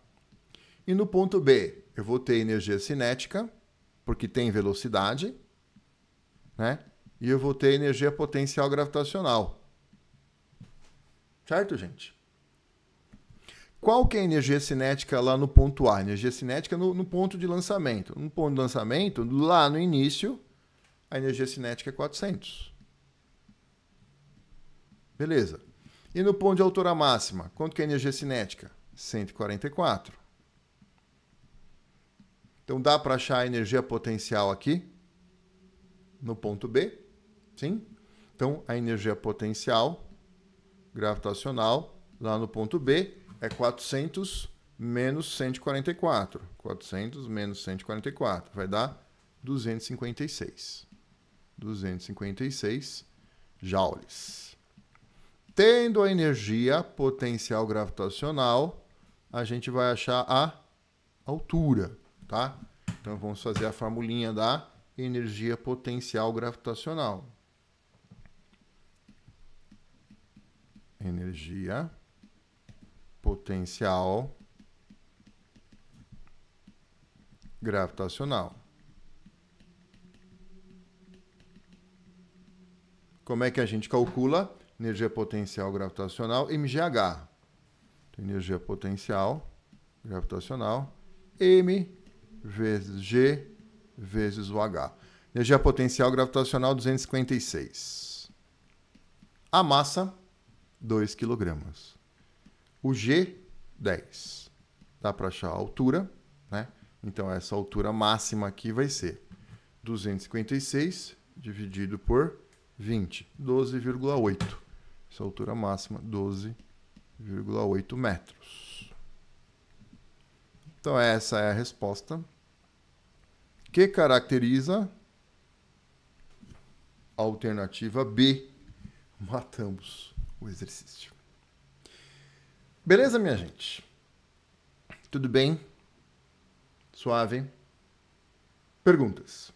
E no ponto B, eu vou ter energia cinética, porque tem velocidade, né? E eu vou ter energia potencial gravitacional. Certo, gente? Qual que é a energia cinética lá no ponto A? Energia cinética no ponto de lançamento. No ponto de lançamento, lá no início, a energia cinética é 400. Beleza. E no ponto de altura máxima, quanto que é a energia cinética? 144. Então dá para achar a energia potencial aqui no ponto B? Sim? Então a energia potencial gravitacional lá no ponto B é 400 menos 144. 400 menos 144 vai dar 256. 256 joules. Tendo a energia potencial gravitacional, a gente vai achar a altura, tá? Então vamos fazer a formulinha da energia potencial gravitacional. Energia potencial gravitacional. Como é que a gente calcula? Energia potencial gravitacional, mgh. Então, energia potencial gravitacional, m vezes g vezes o h. Energia potencial gravitacional, 256. A massa, 2 kg. O g, 10. Dá para achar a altura, né? Então, essa altura máxima aqui vai ser 256 dividido por 20, 12,8. Essa altura máxima, 12,8 metros. Então, essa é a resposta que caracteriza a alternativa B. Matamos o exercício. Beleza, minha gente? Tudo bem? Suave? Perguntas?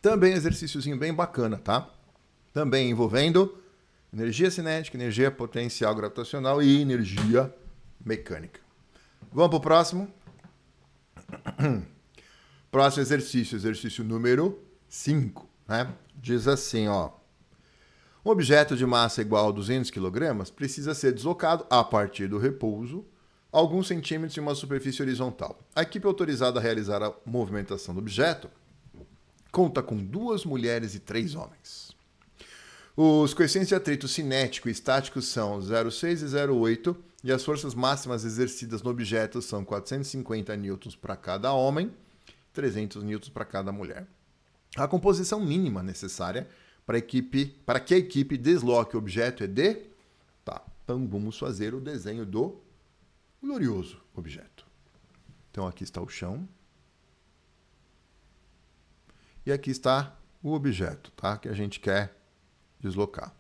Também exercíciozinho bem bacana, tá? Também envolvendo energia cinética, energia potencial gravitacional e energia mecânica. Vamos para o próximo? Próximo exercício, exercício número 5, né? Diz assim, ó. Um objeto de massa igual a 200 kg precisa ser deslocado a partir do repouso alguns centímetros em uma superfície horizontal. A equipe autorizada a realizar a movimentação do objeto conta com 2 mulheres e 3 homens. Os coeficientes de atrito cinético e estático são 0,6 e 0,8 e as forças máximas exercidas no objeto são 450 newtons para cada homem, 300 newtons para cada mulher. A composição mínima necessária para que a equipe desloque o objeto é de... Tá, então vamos fazer o desenho do glorioso objeto. Então aqui está o chão. E aqui está o objeto, tá? Que a gente quer deslocar.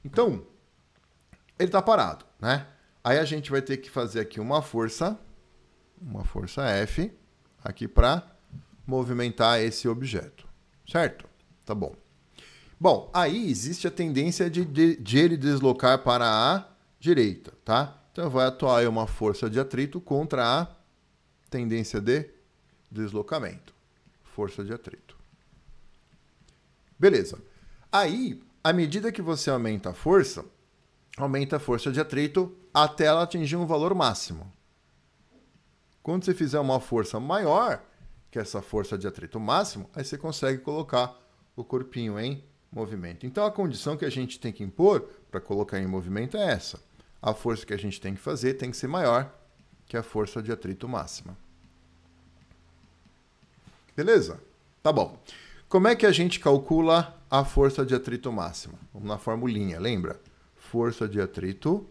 Então, ele está parado, né? Aí a gente vai ter que fazer aqui uma força F, aqui para movimentar esse objeto, certo? Tá bom. Bom, aí existe a tendência de ele deslocar para a direita, tá? Então vai atuar aí uma força de atrito contra a tendência de deslocamento. Força de atrito. Beleza. Aí, à medida que você aumenta a força de atrito até ela atingir um valor máximo. Quando você fizer uma força maior que essa força de atrito máximo, aí você consegue colocar o corpinho em movimento. Então, a condição que a gente tem que impor para colocar em movimento é essa. A força que a gente tem que fazer tem que ser maior que a força de atrito máxima. Beleza? Tá bom. Como é que a gente calcula a força de atrito máxima? Vamos na formulinha, lembra? Força de atrito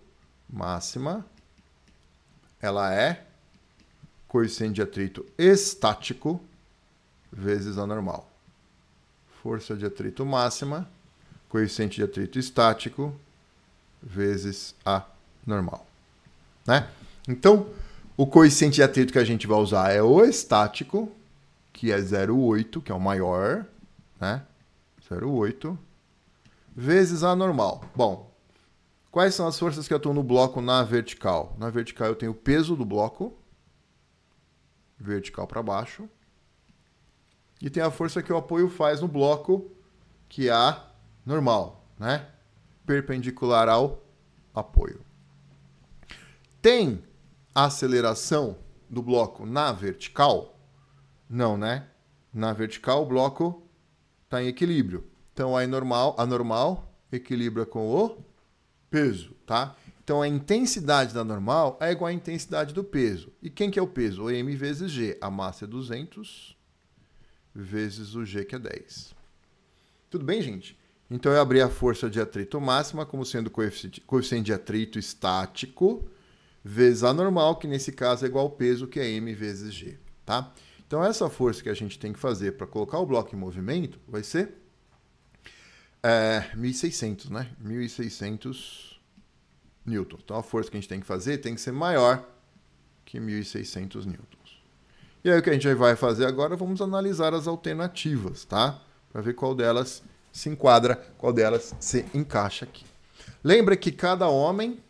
máxima, ela é coeficiente de atrito estático vezes a normal. Força de atrito máxima, coeficiente de atrito estático, vezes a normal. Né? Então, o coeficiente de atrito que a gente vai usar é o estático, que é 0,8, que é o maior, né? 0,8, vezes a normal. Bom, quais são as forças que atuam no bloco na vertical? Na vertical eu tenho o peso do bloco, vertical para baixo, e tem a força que o apoio faz no bloco, que é a normal, né? Perpendicular ao apoio. Tem aceleração do bloco na vertical? Não, né? Na vertical o bloco está em equilíbrio. Então a normal equilibra com o peso, tá? Então a intensidade da normal é igual à intensidade do peso. E quem que é o peso? O m vezes g. A massa é 200 vezes o g, que é 10. Tudo bem, gente? Então eu abri a força de atrito máxima como sendo coeficiente de atrito estático vezes a normal, que nesse caso é igual ao peso, que é m vezes g, tá? Então essa força que a gente tem que fazer para colocar o bloco em movimento vai ser 1.600, né? 1.600 newtons. Então a força que a gente tem que fazer tem que ser maior que 1.600 newtons. E aí o que a gente vai fazer agora, vamos analisar as alternativas, tá? Para ver qual delas se enquadra, qual delas se encaixa aqui. Lembra que cada homem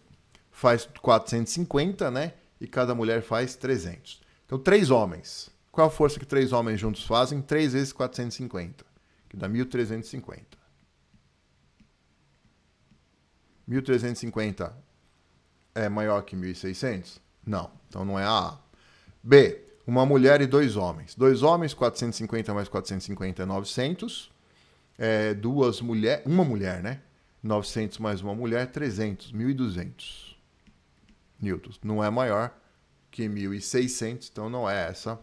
faz 450, né? E cada mulher faz 300. Então 3 homens. Qual a força que 3 homens juntos fazem? 3 vezes 450, que dá 1.350. 1.350 é maior que 1.600? Não, então não é a A. B, uma mulher e 2 homens. 2 homens, 450 mais 450 é 900. Uma mulher, né? 900 mais uma mulher, 300, 1.200 newtons. Não é maior que 1.600, então não é essa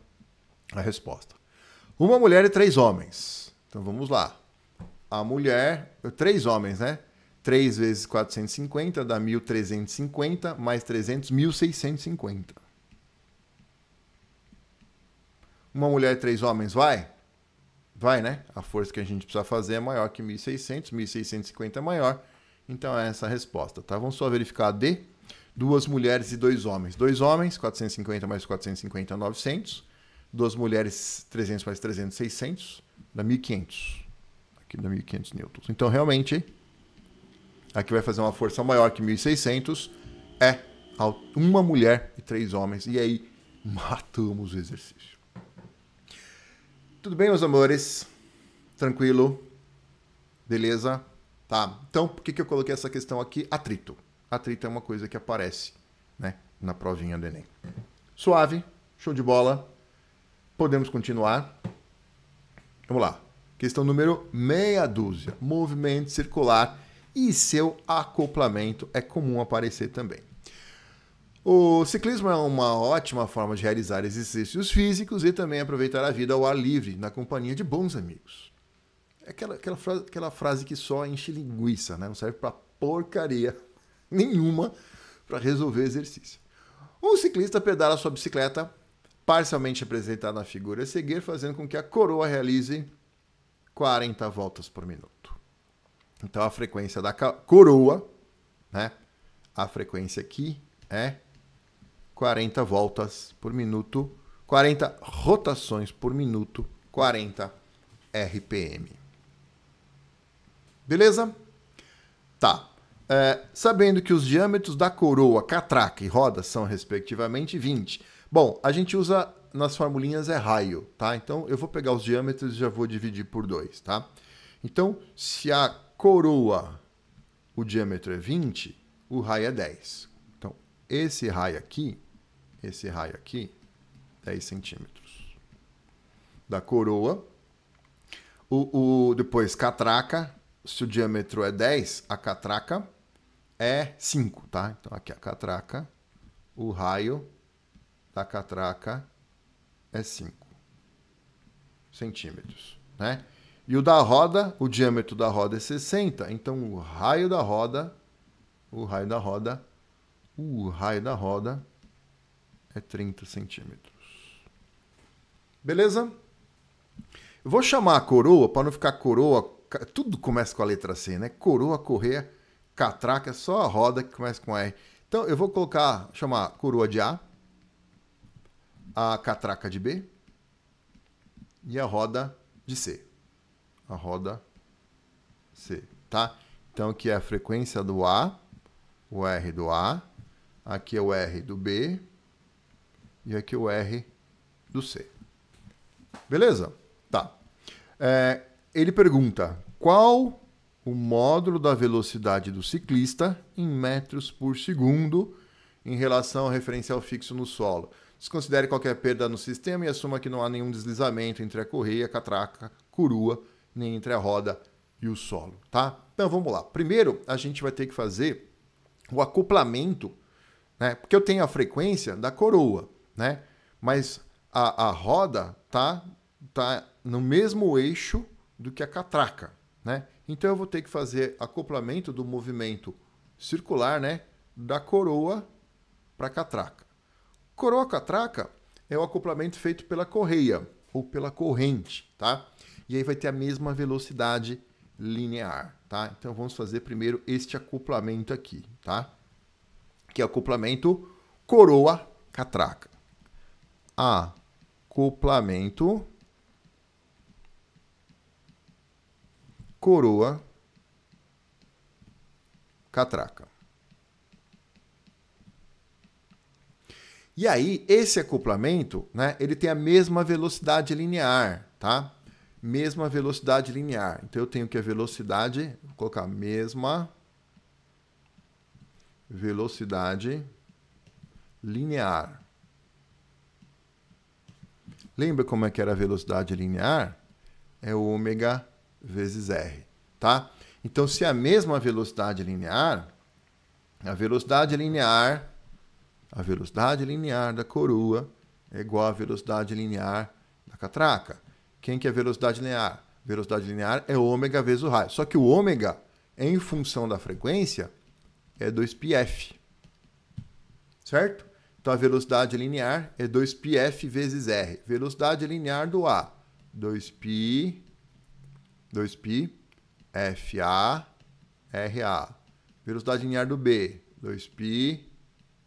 a resposta. Uma mulher e 3 homens. Então vamos lá. A mulher, 3 homens, né? 3 vezes 450 dá 1.350, mais 300, 1.650. Uma mulher e 3 homens, vai? Vai, né? A força que a gente precisa fazer é maior que 1.600, 1.650 é maior. Então é essa a resposta, tá? Vamos só verificar a D. 2 mulheres e 2 homens. 2 homens, 450 mais 450, 900. 2 mulheres, 300 mais 300, 600. Dá 1.500. Aqui dá 1.500 newtons. Então, realmente, aqui vai fazer uma força maior que 1.600. É uma mulher e 3 homens. E aí, matamos o exercício. Tudo bem, meus amores? Tranquilo? Beleza? Tá? Então, por que eu coloquei essa questão aqui? Atrito. Atrito é uma coisa que aparece, né, na provinha do Enem. Suave, show de bola. Podemos continuar. Vamos lá. Questão número meia dúzia. Movimento circular e seu acoplamento é comum aparecer também. O ciclismo é uma ótima forma de realizar exercícios físicos e também aproveitar a vida ao ar livre, na companhia de bons amigos. É aquela frase que só enche linguiça, né? Não serve para porcaria nenhuma para resolver exercício. Um ciclista pedala sua bicicleta, parcialmente representada na figura a seguir, fazendo com que a coroa realize 40 voltas por minuto. Então a frequência da coroa, né? A frequência aqui é 40 voltas por minuto, 40 rotações por minuto, 40 RPM. Beleza? Tá. Sabendo que os diâmetros da coroa, catraca e roda são respectivamente 20. Bom, a gente usa nas formulinhas raio, tá? Então eu vou pegar os diâmetros e já vou dividir por 2, tá? Então, se a coroa, o diâmetro é 20, o raio é 10. Então, esse raio aqui, 10 centímetros. Da coroa. Depois, catraca, se o diâmetro é 10, a catraca é 5, tá? Então, aqui a catraca, o raio da catraca é 5 centímetros, né? E o da roda, o diâmetro da roda é 60, então o raio da roda é 30 centímetros. Beleza? Eu vou chamar a coroa, para não ficar coroa, tudo começa com a letra C, né? Coroa, correia, catraca, é só a roda que começa com R. Então eu vou chamar a coroa de A, a catraca de B e a roda de C. A roda C, tá? Então aqui é a frequência do A, o R do A, aqui é o R do B e aqui é o R do C. Beleza? Tá. Ele pergunta, qual o módulo da velocidade do ciclista em metros por segundo em relação ao referencial fixo no solo? Desconsidere qualquer perda no sistema e assuma que não há nenhum deslizamento entre a correia, a catraca, coroa, nem entre a roda e o solo, tá? Então vamos lá. Primeiro, a gente vai ter que fazer o acoplamento, né? Porque eu tenho a frequência da coroa, né? Mas a roda tá no mesmo eixo do que a catraca, né? Então eu vou ter que fazer acoplamento do movimento circular, né? Da coroa para a catraca. Coroa-catraca é o acoplamento feito pela correia ou pela corrente, tá? E aí vai ter a mesma velocidade linear, tá? Então vamos fazer primeiro este acoplamento aqui, tá? Que é o acoplamento coroa-catraca. Acoplamento coroa-catraca. E aí, esse acoplamento, né, ele tem a mesma velocidade linear, tá? Mesma velocidade linear. Então, eu tenho que a velocidade, vou colocar mesma velocidade linear. Lembra como é que era a velocidade linear? É o ômega vezes R, tá? Então, se é a mesma velocidade linear, a velocidade linear da coroa é igual à velocidade linear da catraca. Quem que é velocidade linear? Velocidade linear é ômega vezes o raio. Só que o ômega, em função da frequência, é 2πf. Certo? Então, a velocidade linear é 2πf vezes R. Velocidade linear do A, 2π FA, RA. Velocidade linear do B, 2π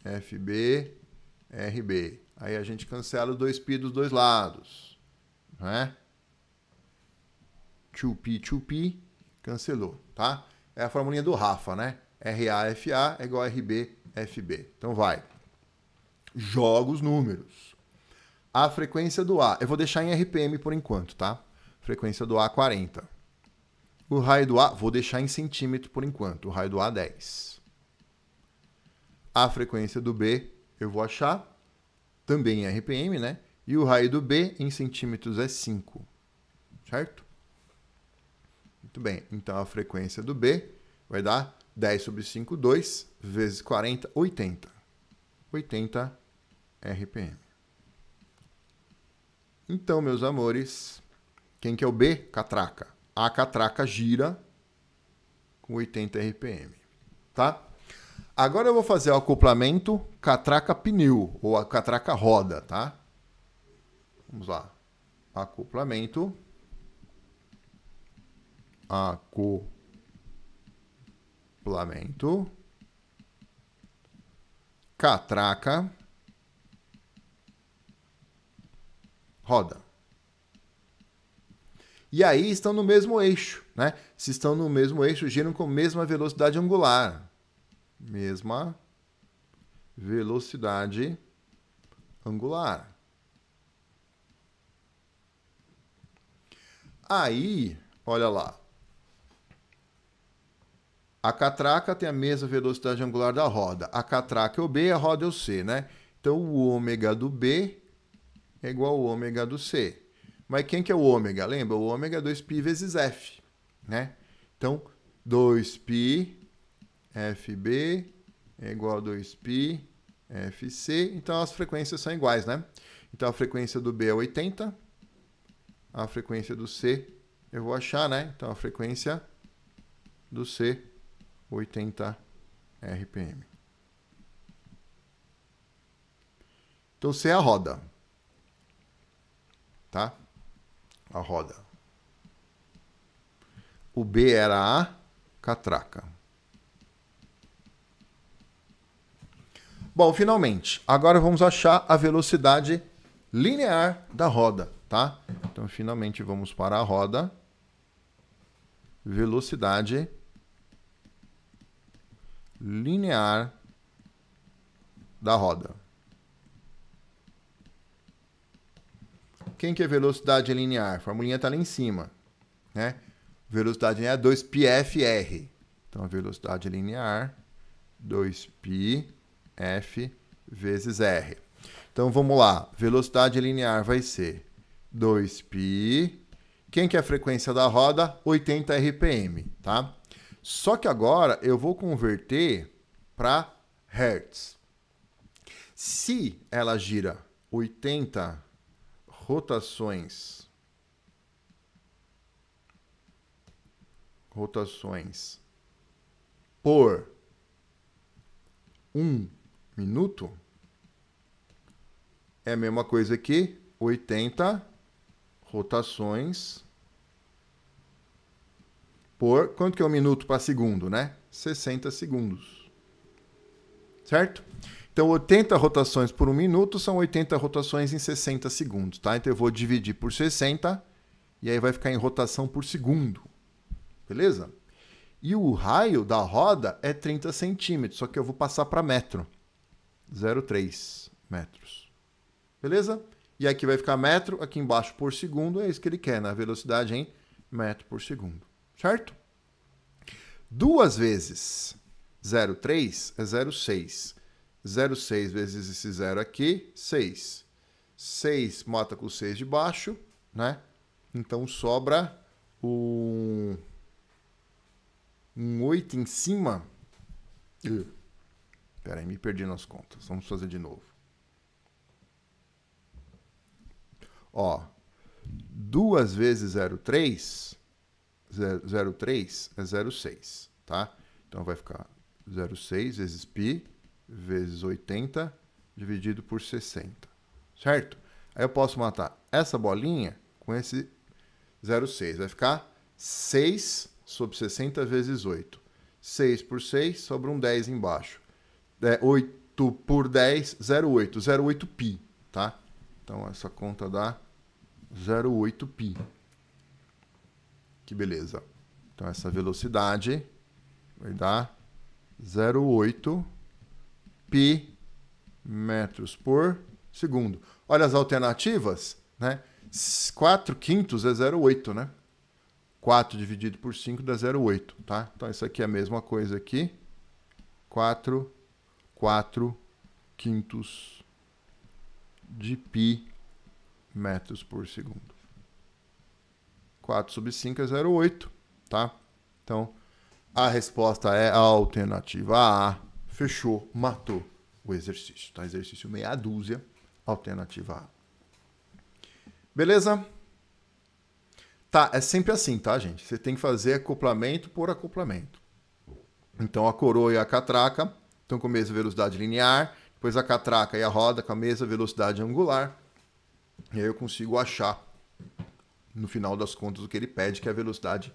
FB, RB. Aí a gente cancela os 2π dos dois lados. Né? 2π, cancelou, tá? É a formulinha do Rafa, né? RA-FA é igual a RB-FB. Então vai. Joga os números. A frequência do A, eu vou deixar em RPM por enquanto, tá? Frequência do A, 40. O raio do A, vou deixar em centímetro por enquanto. O raio do A, 10. A frequência do B, eu vou achar também em RPM, né? E o raio do B em centímetros é 5. Certo? Muito bem. Então, a frequência do B vai dar 10 sobre 5, 2, vezes 40, 80. 80 RPM. Então, meus amores, quem que é o B? Catraca. A catraca gira com 80 RPM, tá? Agora eu vou fazer o acoplamento catraca-pneu, ou a catraca-roda, tá? Vamos lá. Acoplamento. Acoplamento. Catraca. Roda. E aí estão no mesmo eixo, né? Se estão no mesmo eixo, giram com a mesma velocidade angular. Mesma velocidade angular. Aí, olha lá. A catraca tem a mesma velocidade angular da roda. A catraca é o B, a roda é o C, né? Então, o ômega do B é igual ao ômega do C. Mas quem que é o ômega? Lembra? O ômega é 2π vezes F, né? Então, 2π FB é igual a 2π FC. Então, as frequências são iguais, né? Então, a frequência do B é 80. A frequência do C eu vou achar, né? Então, a frequência do C, 80 RPM. Então, C é a roda. Tá? A roda. O B era a catraca. Bom, finalmente, agora vamos achar a velocidade linear da roda, tá? Então, finalmente, vamos para a roda. Velocidade linear da roda. Quem que é velocidade linear? A formulinha está lá em cima, né? Velocidade linear é 2πfr. Então, a velocidade linear, 2πf vezes r. Então, vamos lá. Velocidade linear vai ser 2π. Quem que é a frequência da roda? 80 RPM, tá? Só que agora eu vou converter para Hertz. Se ela gira 80 rotações por 1 minuto, é a mesma coisa que 80 rotações por... Quanto que é um minuto para segundo, né? 60 segundos. Certo? Então, 80 rotações por 1 minuto são 80 rotações em 60 segundos, tá? Então, eu vou dividir por 60 e aí vai ficar em rotação por segundo. Beleza? E o raio da roda é 30 centímetros, só que eu vou passar para metro. 0,3 metros. Beleza? E aqui vai ficar metro, aqui embaixo por segundo, é isso que ele quer, na velocidade em metro por segundo. Certo? 2 vezes 0,3 é 0,6. 0,6 vezes esse 0 aqui, 6. 6 mata com 6 de baixo, né? Então sobra um 8 em cima. Espera aí, me perdi nas contas. Vamos fazer de novo. Ó, 2 vezes 0,3 é 0,6, tá? Então vai ficar 0,6 vezes π vezes 80 dividido por 60, certo? Aí eu posso matar essa bolinha com esse 0,6. Vai ficar 6 sobre 60 vezes 8. 6 por 6, sobra um 10 embaixo. 8 por 10, 0,8. 0,8 π, tá? Então, essa conta dá 0,8 π. Que beleza. Então, essa velocidade vai dar 0,8 π metros por segundo. Olha as alternativas, né? 4/5 é 0,8, né? 4 dividido por 5 dá 0,8, tá? Então, isso aqui é a mesma coisa aqui. 4 quintos de π metros por segundo. 4 sobre 5 é 0,8, tá? Então, a resposta é a alternativa A. Fechou, matou o exercício, tá? Exercício meia dúzia, alternativa A. Beleza? Tá, é sempre assim, tá, gente? Você tem que fazer acoplamento por acoplamento. Então, a coroa e a catraca estão com a mesma velocidade linear, depois a catraca e a roda com a mesma velocidade angular. E aí eu consigo achar, no final das contas, o que ele pede, que é a velocidade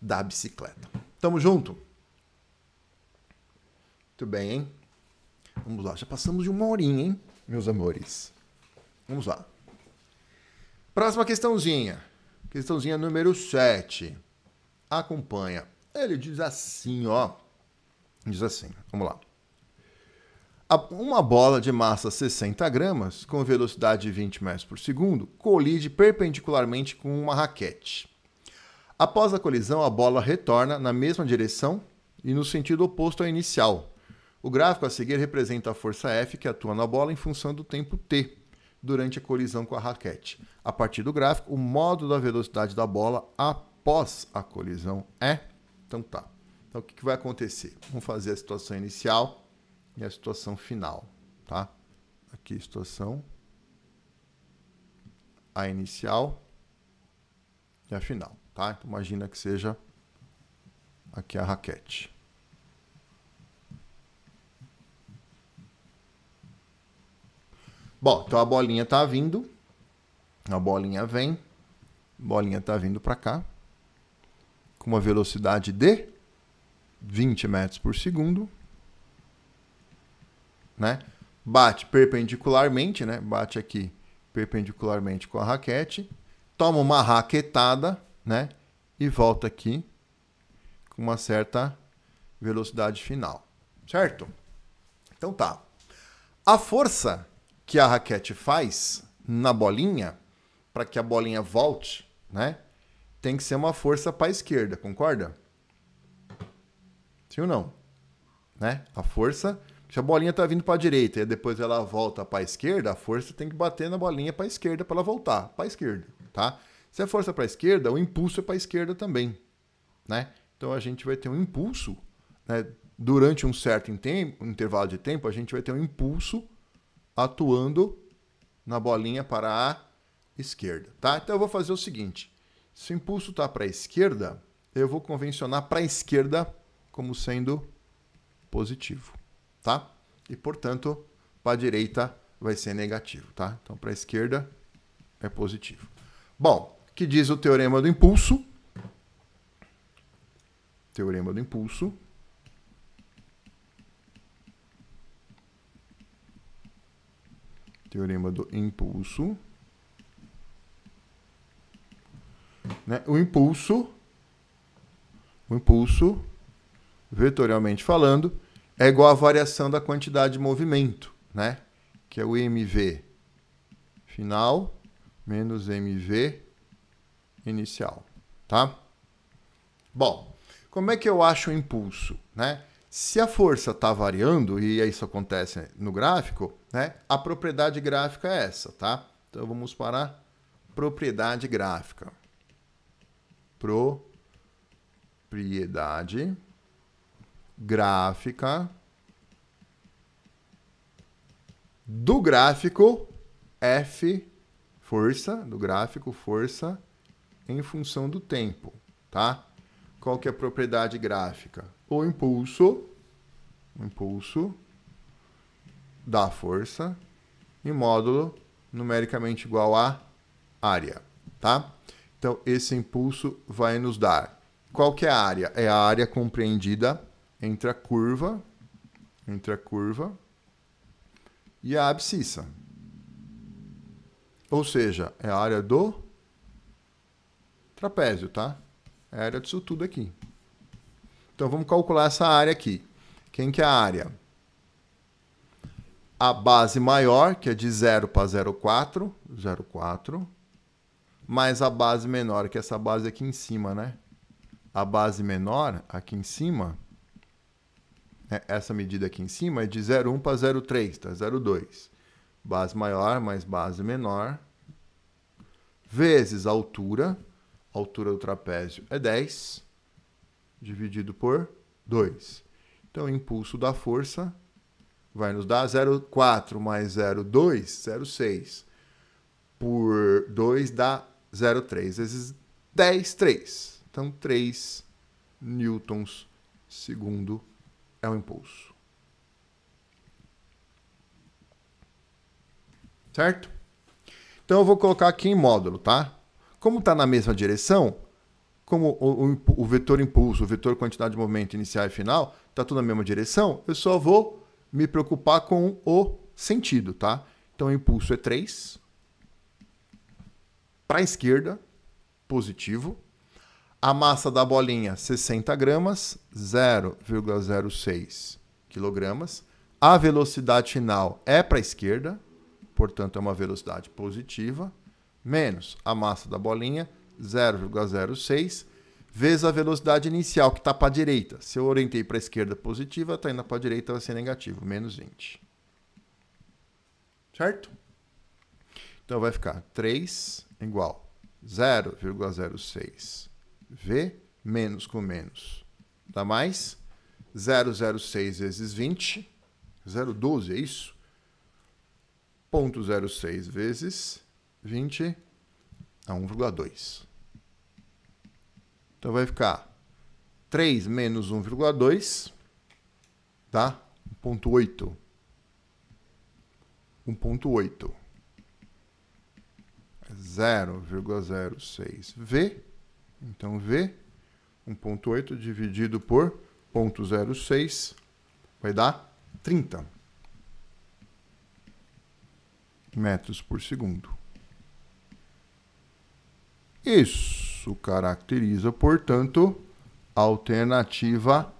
da bicicleta. Tamo junto? Muito bem, hein? Vamos lá, já passamos de 1 horinha, hein, meus amores? Vamos lá. Próxima questãozinha. Questãozinha número 7. Acompanha. Ele diz assim, ó. Diz assim, vamos lá. Uma bola de massa 60 gramas, com velocidade de 20 metros por segundo, colide perpendicularmente com uma raquete. Após a colisão, a bola retorna na mesma direção e no sentido oposto ao inicial. O gráfico a seguir representa a força F que atua na bola em função do tempo t, durante a colisão com a raquete. A partir do gráfico, o modo da velocidade da bola após a colisão é... Então tá. Então o que vai acontecer? Vamos fazer a situação inicial e a situação final, tá? Aqui a situação, a inicial e a final, tá? Então imagina que seja aqui a raquete. Bom, então a bolinha tá vindo, a bolinha vem, a bolinha tá vindo para cá, com uma velocidade de 20 metros por segundo, né? Bate perpendicularmente, né? Bate aqui perpendicularmente com a raquete, toma uma raquetada, né? E volta aqui com uma certa velocidade final, certo? Então tá. A força que a raquete faz na bolinha, para que a bolinha volte, né? Tem que ser uma força para a esquerda, concorda? Sim ou não? Né? A força, se a bolinha está vindo para a direita e depois ela volta para a esquerda, a força tem que bater na bolinha para a esquerda para ela voltar para a esquerda, tá? Se a força é para a esquerda, o impulso é para a esquerda também, né? Então a gente vai ter um impulso, né? Durante um certo intervalo de tempo, a gente vai ter um impulso atuando na bolinha para a esquerda, tá? Então eu vou fazer o seguinte, se o impulso está para a esquerda, eu vou convencionar para a esquerda como sendo positivo, tá? E, portanto, para a direita vai ser negativo, tá? Então, para a esquerda é positivo. Bom, o que diz o teorema do impulso? Teorema do impulso. Teorema do impulso. Né? O impulso, vetorialmente falando, é igual à variação da quantidade de movimento, né? Que é o mv final menos mv inicial, tá? Bom, como é que eu acho o impulso, né? Se a força está variando, e isso acontece no gráfico, né? A propriedade gráfica é essa, tá? Então vamos para a propriedade gráfica. Propriedade gráfica do gráfico F, força, do gráfico força em função do tempo, tá? Qual que é a propriedade gráfica? O impulso da força em módulo numericamente igual a área, tá? Então, esse impulso vai nos dar... Qual que é a área? É a área compreendida entre a curva e a abscissa. Ou seja, é a área do trapézio, tá? É a área disso tudo aqui. Então, vamos calcular essa área aqui. Quem que é a área? A base maior, que é de 0 para 0,4, mais a base menor, que é essa base aqui em cima, né? A base menor aqui em cima, essa medida aqui em cima é de 0,1 para 0,3, tá? 0,2. Base maior mais base menor, vezes a altura do trapézio é 10, dividido por 2. Então, o impulso da força vai nos dar 0,4 mais 0,2, 0,6. Por 2 dá 0,3 vezes 10, 3. Então, 3 newtons segundo é o impulso. Certo? Então, eu vou colocar aqui em módulo, tá? Como está na mesma direção, como o vetor impulso, o vetor quantidade de movimento inicial e final, está tudo na mesma direção, eu só vou me preocupar com o sentido, tá? Então, o impulso é 3. Para a esquerda, positivo. A massa da bolinha, 60 gramas, 0,06 quilogramas. A velocidade final é para a esquerda, portanto, é uma velocidade positiva, menos a massa da bolinha, 0,06, vezes a velocidade inicial, que está para a direita. Se eu orientei para a esquerda positiva, está indo para a direita, vai ser negativo, menos 20. Certo? Então, vai ficar 3 igual 0,06 V menos com menos dá mais 0,06 vezes 20, 0,12 é isso? 0,06 vezes 20 a 1,2. Então vai ficar 3 menos 1,2 tá? 1,8. 1,8. 0,06 V. Então, V, 1,8 dividido por 0,06 vai dar 30 metros por segundo. Isso caracteriza, portanto, a alternativa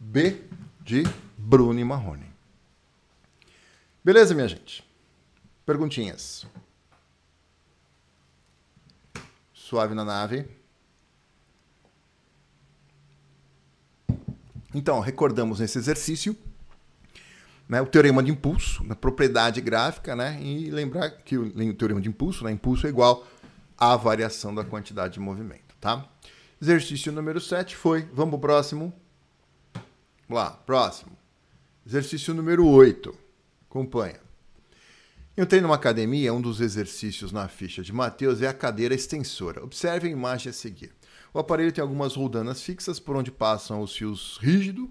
B de Bruno e Marrone. Beleza, minha gente? Perguntinhas? Suave na nave. Então, recordamos nesse exercício, né, o teorema de impulso, na propriedade gráfica, né, e lembrar que o teorema de impulso, né, impulso é igual à variação da quantidade de movimento, tá? Exercício número 7 foi, vamos para o próximo. Vamos lá, próximo. Exercício número 8. Acompanha. Eu treino numa academia, um dos exercícios na ficha de Matheus é a cadeira extensora. Observe a imagem a seguir. O aparelho tem algumas roldanas fixas por onde passam os fios rígido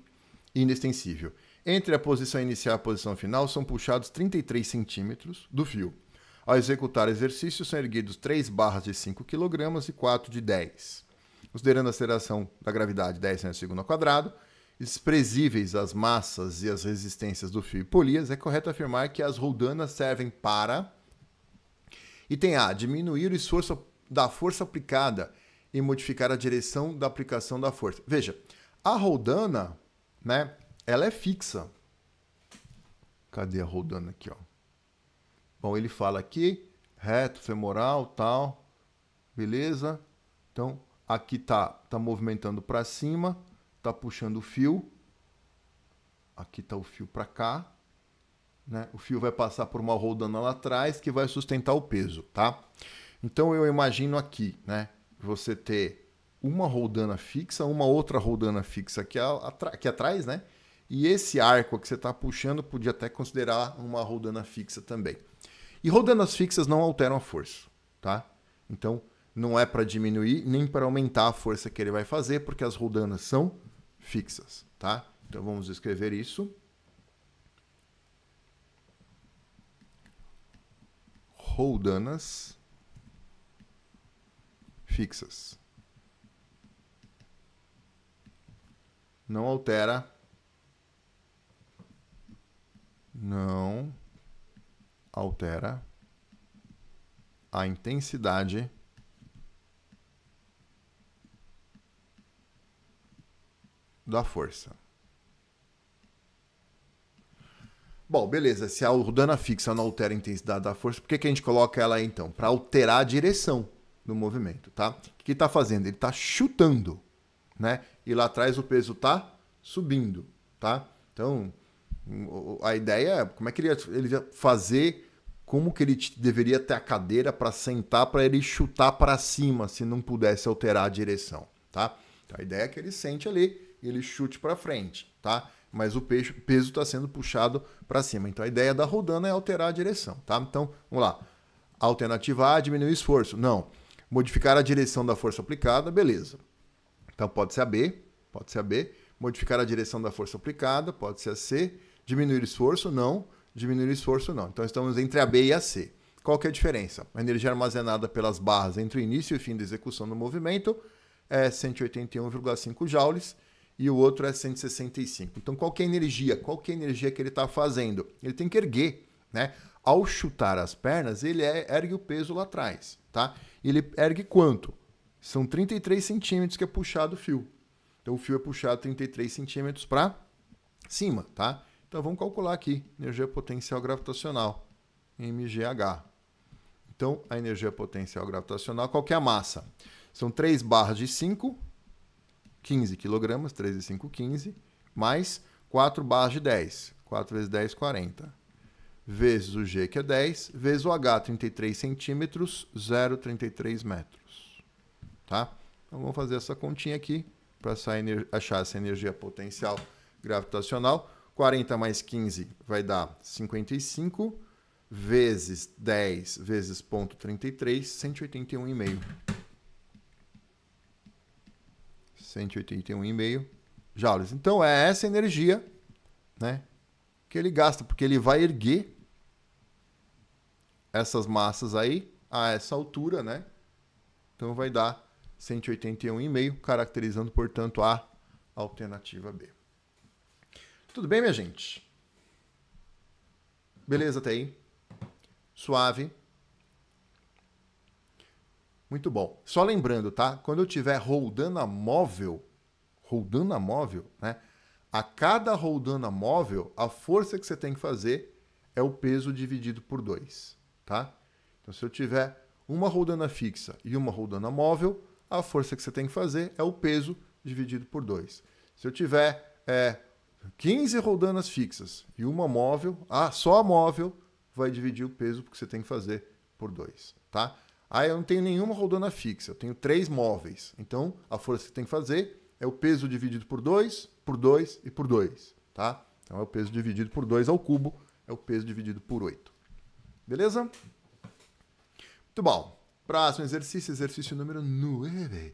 e inextensível. Entre a posição inicial e a posição final são puxados 33 centímetros do fio. Ao executar o exercício, são erguidos 3 barras de 5 kg e 4 de 10. Considerando a aceleração da gravidade 10 cm segundo ao quadrado, desprezíveis as massas e as resistências do fio e polias, é correto afirmar que as roldanas servem para... Item A. Diminuir o esforço da força aplicada e modificar a direção da aplicação da força. Veja, a roldana, né, ela é fixa. Cadê a roldana aqui, ó? Bom, ele fala aqui, reto, femoral, tal, beleza? Então, aqui tá movimentando para cima, tá puxando o fio. Aqui tá o fio para cá, né? O fio vai passar por uma roldana lá atrás que vai sustentar o peso, tá? Então, eu imagino aqui, né, você ter uma roldana fixa, uma outra roldana fixa aqui atrás, né? E esse arco que você está puxando podia até considerar uma roldana fixa também. E roldanas fixas não alteram a força, tá? Então, não é para diminuir nem para aumentar a força que ele vai fazer, porque as roldanas são fixas, tá? Então, vamos escrever isso. Roldanas fixas. Não altera a intensidade da força. Bom, beleza. Se a roldana fixa não altera a intensidade da força, por que a gente coloca ela aí, então? Para alterar a direção, do movimento, tá? O que ele está fazendo? Ele está chutando, né? E lá atrás o peso está subindo, tá? Então, a ideia é como é que ele ia fazer, como que ele deveria ter a cadeira para sentar para ele chutar para cima, se não pudesse alterar a direção, tá? Então, a ideia é que ele sente ali e ele chute para frente, tá? Mas o peso está sendo puxado para cima. Então, a ideia da rodana é alterar a direção, tá? Então, vamos lá. Alternativa A, diminuir o esforço. Não. Modificar a direção da força aplicada, beleza. Então, pode ser a B, pode ser a B. Modificar a direção da força aplicada, pode ser a C. Diminuir o esforço, não. Diminuir o esforço, não. Então, estamos entre a B e a C. Qual que é a diferença? A energia armazenada pelas barras entre o início e o fim da execução do movimento é 181,5 joules e o outro é 165. Então, qual que é a energia? Qual que é a energia que ele está fazendo? Ele tem que erguer, né? Ao chutar as pernas, ele ergue o peso lá atrás, tá? Ele ergue quanto? São 33 centímetros que é puxado o fio. Então, o fio é puxado 33 centímetros para cima, tá? Então, vamos calcular aqui. Energia potencial gravitacional, mgh. Então, a energia potencial gravitacional, qual que é a massa? São 3 barras de 5, 15 kg, 3 e 5, 15, mais 4 barras de 10. 4 vezes 10, 40. Vezes o G, que é 10, vezes o H, 33 centímetros, 0,33 metros. Tá? Então, vamos fazer essa continha aqui para achar essa energia potencial gravitacional. 40 mais 15 vai dar 55, vezes 10, vezes 0,33, 181,5. 181,5 joules. Então, é essa energia, né, que ele gasta, porque ele vai erguer essas massas aí a essa altura, né? Então, vai dar 181,5, caracterizando, portanto, a alternativa B. Tudo bem, minha gente? Beleza até aí? Suave? Muito bom. Só lembrando, tá? Quando eu tiver roldana móvel, né? A cada roldana móvel, a força que você tem que fazer é o peso dividido por 2, tá? Então, se eu tiver uma roldana fixa e uma roldana móvel, a força que você tem que fazer é o peso dividido por 2. Se eu tiver 15 roldanas fixas e uma móvel, só a móvel vai dividir o peso que você tem que fazer por 2, tá? Aí eu não tenho nenhuma roldana fixa, eu tenho 3 móveis. Então, a força que você tem que fazer é o peso dividido por 2, por 2 e por 2, tá? Então, é o peso dividido por 2 ao cubo, é o peso dividido por 8. Beleza? Muito bom. Próximo exercício, exercício número 9.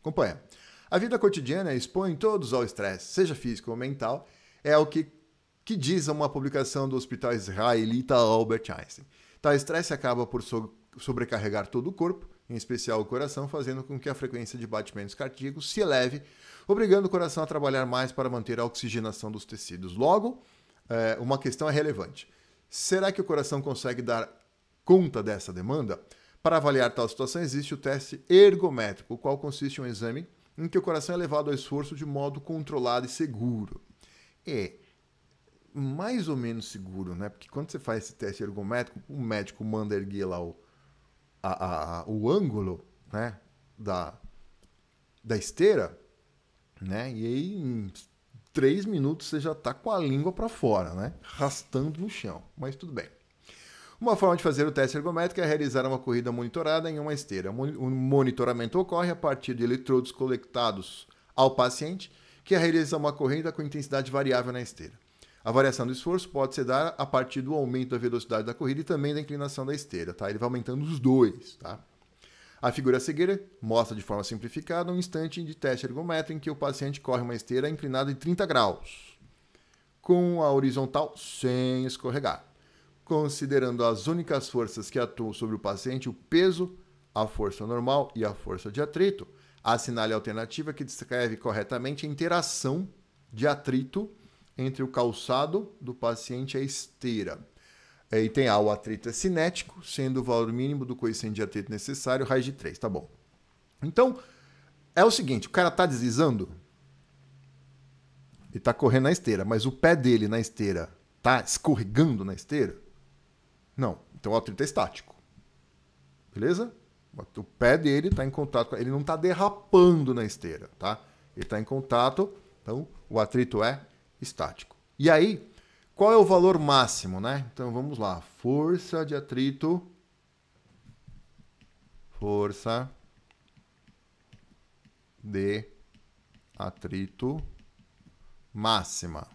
Acompanha. A vida cotidiana expõe todos ao estresse, seja físico ou mental, é o que diz uma publicação do Hospital Israelita Albert Einstein. Tal estresse acaba por sobrecarregar todo o corpo, em especial o coração, fazendo com que a frequência de batimentos cardíacos se eleve, obrigando o coração a trabalhar mais para manter a oxigenação dos tecidos. Logo, uma questão é relevante. Será que o coração consegue dar conta dessa demanda? Para avaliar tal situação, existe o teste ergométrico, o qual consiste em um exame em que o coração é levado ao esforço de modo controlado e seguro. Mais ou menos seguro, né? Porque quando você faz esse teste ergométrico, o médico manda erguer lá o ângulo, né, da esteira, né? E aí em 3 minutos você já está com a língua para fora, né? Rastando no chão. Mas tudo bem. Uma forma de fazer o teste ergométrico é realizar uma corrida monitorada em uma esteira. O monitoramento ocorre a partir de eletrodos conectados ao paciente, que realiza uma corrida com intensidade variável na esteira. A variação do esforço pode se dar a partir do aumento da velocidade da corrida e também da inclinação da esteira, tá? Ele vai aumentando os dois, tá? A figura a seguir mostra de forma simplificada um instante de teste ergométrico em que o paciente corre uma esteira inclinada em 30 graus, com a horizontal sem escorregar. Considerando as únicas forças que atuam sobre o paciente, o peso, a força normal e a força de atrito, assinale a alternativa que descreve corretamente a interação de atrito entre o calçado do paciente e a esteira. E tem o atrito é cinético, sendo o valor mínimo do coeficiente de atrito necessário raiz de 3, tá bom. Então, é o seguinte, o cara tá deslizando, ele tá correndo na esteira, mas o pé dele na esteira tá escorregando na esteira? Não, então o atrito é estático. Beleza? O pé dele está em contato, ele não está derrapando na esteira, tá? Ele está em contato, então o atrito é estático. E aí, qual é o valor máximo, né? Então vamos lá, força de atrito, força de atrito máxima,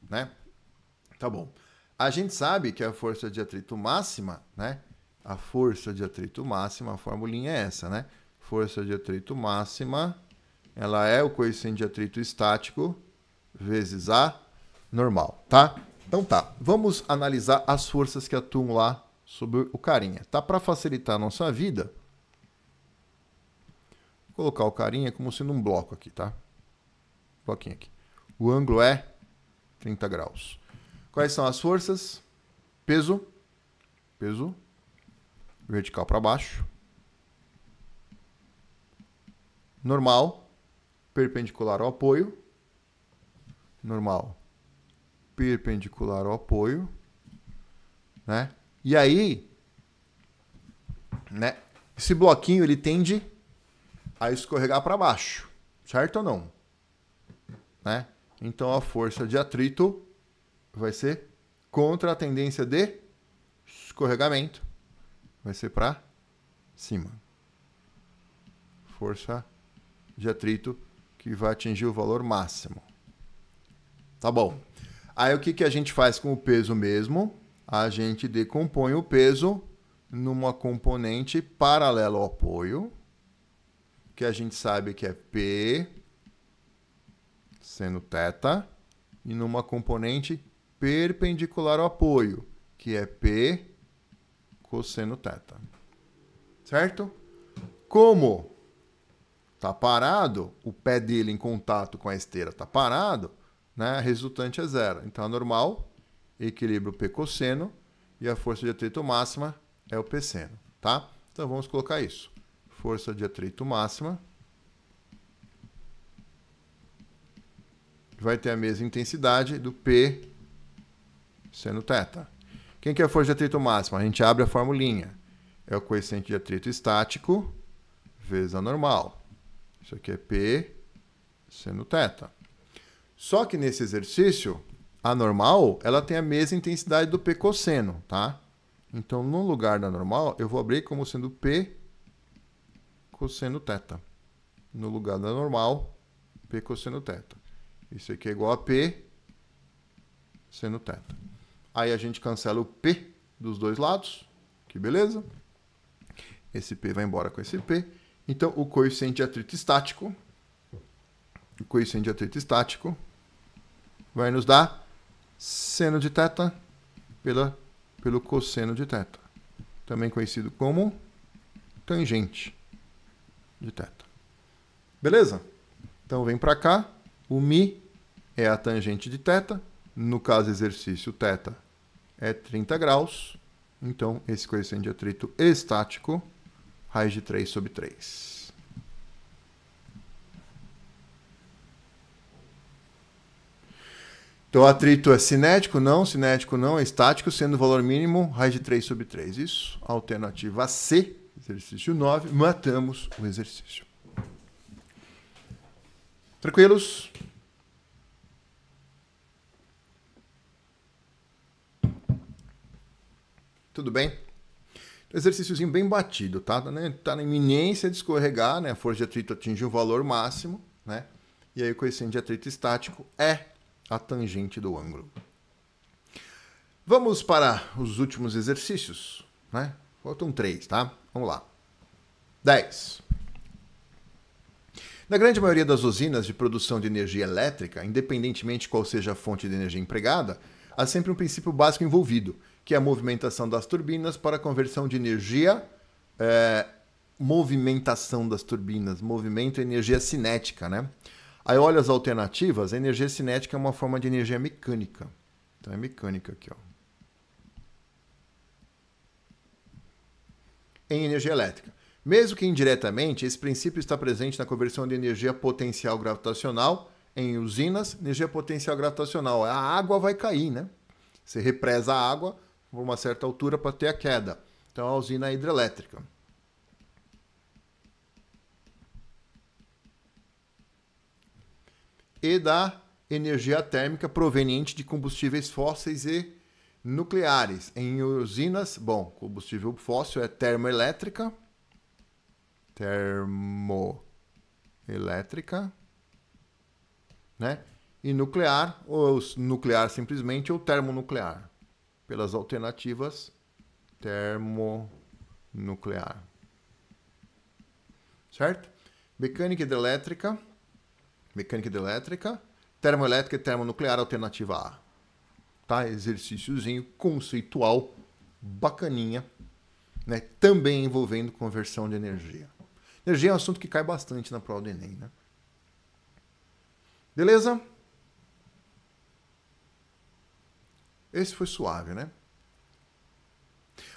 né? Tá bom. A gente sabe que a força de atrito máxima, né? A força de atrito máxima, a formulinha é essa, né? Força de atrito máxima, ela é o coeficiente de atrito estático vezes a normal, tá? Então tá, vamos analisar as forças que atuam lá sobre o carinha. Tá? Para facilitar a nossa vida, vou colocar o carinha como sendo um bloco aqui, tá? Bloquinho aqui. O ângulo é 30 graus. Quais são as forças? Peso, vertical para baixo, normal, perpendicular ao apoio, normal, perpendicular ao apoio, né? E aí, né? Esse bloquinho ele tende a escorregar para baixo, certo ou não? Né? Então a força de atrito vai ser contra a tendência de escorregamento, vai ser para cima. Força de atrito que vai atingir o valor máximo. Tá bom. Aí o que a gente faz com o peso mesmo? A gente decompõe o peso numa componente paralela ao apoio, que a gente sabe que é P seno θ, e numa componente perpendicular ao apoio, que é P cosseno θ. Certo? Como está parado, o pé dele em contato com a esteira está parado, né? A resultante é zero. Então, a normal equilibra o P cosseno e a força de atrito máxima é o P seno, tá? Então, vamos colocar isso. Força de atrito máxima vai ter a mesma intensidade do P seno θ. Quem que é a força de atrito máxima? A gente abre a formulinha. É o coeficiente de atrito estático vezes a normal. Isso aqui é P seno θ. Só que nesse exercício, a normal, ela tem a mesma intensidade do P cosseno, tá? Então, no lugar da normal, eu vou abrir como sendo P cosseno θ. No lugar da normal, P cosseno θ. Isso aqui é igual a P seno θ. Aí a gente cancela o P dos dois lados. Que beleza? Esse P vai embora com esse P. Então, o coeficiente de atrito estático, vai nos dar seno de θ pelo cosseno de θ. Também conhecido como tangente de θ. Beleza? Então, vem para cá. O Mi é a tangente de θ. No caso, exercício θ é 30 graus. Então, esse coeficiente de atrito estático, raiz de 3 sobre 3. Então, o atrito é cinético não, é estático, sendo o valor mínimo, raiz de 3 sobre 3. Isso, alternativa C, exercício 9, matamos o exercício. Tranquilos? Tudo bem? Exercíciozinho bem batido, tá? Tá na iminência de escorregar, né? A força de atrito atinge o valor máximo, né? E aí o coeficiente de atrito estático é a tangente do ângulo. Vamos para os últimos exercícios, né? Faltam 3, tá? Vamos lá. 10. Na grande maioria das usinas de produção de energia elétrica, independentemente de qual seja a fonte de energia empregada, há sempre um princípio básico envolvido, que é a movimentação das turbinas para a conversão de energia, movimentação das turbinas, movimento é energia cinética, né? Aí olha as alternativas, a energia cinética é uma forma de energia mecânica. Então é mecânica aqui, ó. Em energia elétrica. Mesmo que indiretamente, esse princípio está presente na conversão de energia potencial gravitacional em usinas, energia potencial gravitacional. A água vai cair, né? Você represa a água por uma certa altura para ter a queda. Então, a usina hidrelétrica. E da energia térmica proveniente de combustíveis fósseis e nucleares. Em usinas, bom, combustível fóssil é termoelétrica. Termoelétrica, né? E nuclear, ou nuclear simplesmente, ou termonuclear. Pelas alternativas, termonuclear. Certo? Mecânica hidrelétrica, termoelétrica e termonuclear, alternativa A. Tá? Exercíciozinho conceitual, bacaninha, né? Também envolvendo conversão de energia. Energia é um assunto que cai bastante na prova do Enem, né? Beleza? Esse foi suave, né?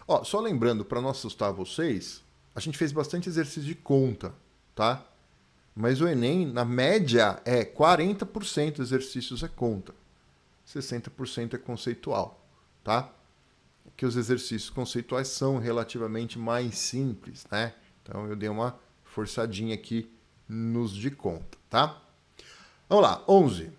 Ó, só lembrando, para não assustar vocês, a gente fez bastante exercício de conta, tá? Mas o Enem, na média, é 40% exercícios é conta. 60% é conceitual, tá? Que os exercícios conceituais são relativamente mais simples, né? Então eu dei uma forçadinha aqui nos de conta, tá? Vamos lá, 11.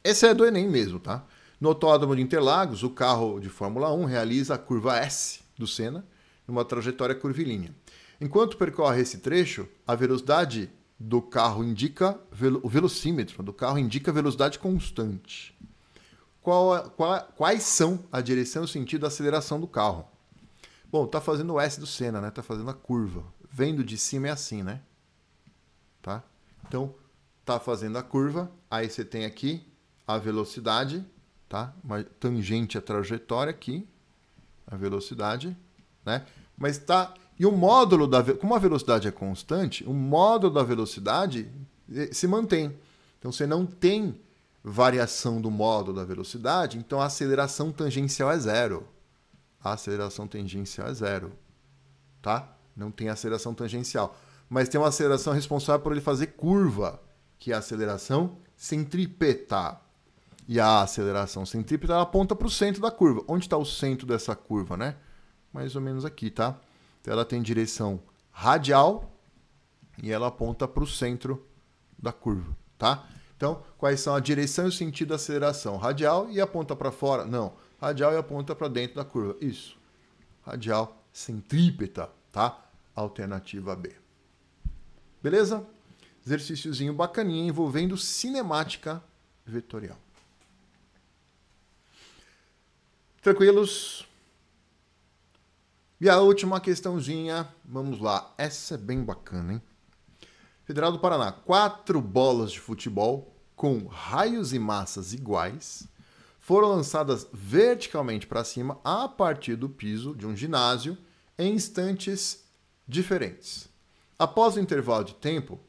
Esse é do Enem mesmo, tá? No Autódromo de Interlagos, o carro de Fórmula 1 realiza a curva S do Senna numa trajetória curvilínea. Enquanto percorre esse trecho, a velocidade do carro indica, o velocímetro do carro indica velocidade constante. Quais são a direção e o sentido da aceleração do carro? Bom, tá fazendo o S do Senna, né? Tá fazendo a curva. Vendo de cima é assim, né? Tá? Então, tá fazendo a curva, aí você tem aqui a velocidade, tá? Uma tangente à trajetória aqui, a velocidade, né? Mas tá... E o módulo como a velocidade é constante, o módulo da velocidade se mantém. Então, você não tem variação do módulo da velocidade, então a aceleração tangencial é zero. A aceleração tangencial é zero, tá? Não tem aceleração tangencial. Mas tem uma aceleração responsável por ele fazer curva, que é a aceleração centrípeta. E a aceleração centrípeta ela aponta para o centro da curva. Onde está o centro dessa curva, né? Mais ou menos aqui, tá? Então ela tem direção radial e ela aponta para o centro da curva, tá? Então, quais são a direção e o sentido da aceleração? Radial e aponta para fora? Não. Radial e aponta para dentro da curva. Isso. Radial centrípeta, tá? Alternativa B. Beleza? Exercíciozinho bacaninha envolvendo cinemática vetorial. Tranquilos? E a última questãozinha, vamos lá. Essa é bem bacana, hein? Federal do Paraná, 4 bolas de futebol com raios e massas iguais foram lançadas verticalmente para cima a partir do piso de um ginásio em instantes diferentes. Após o intervalo de tempo,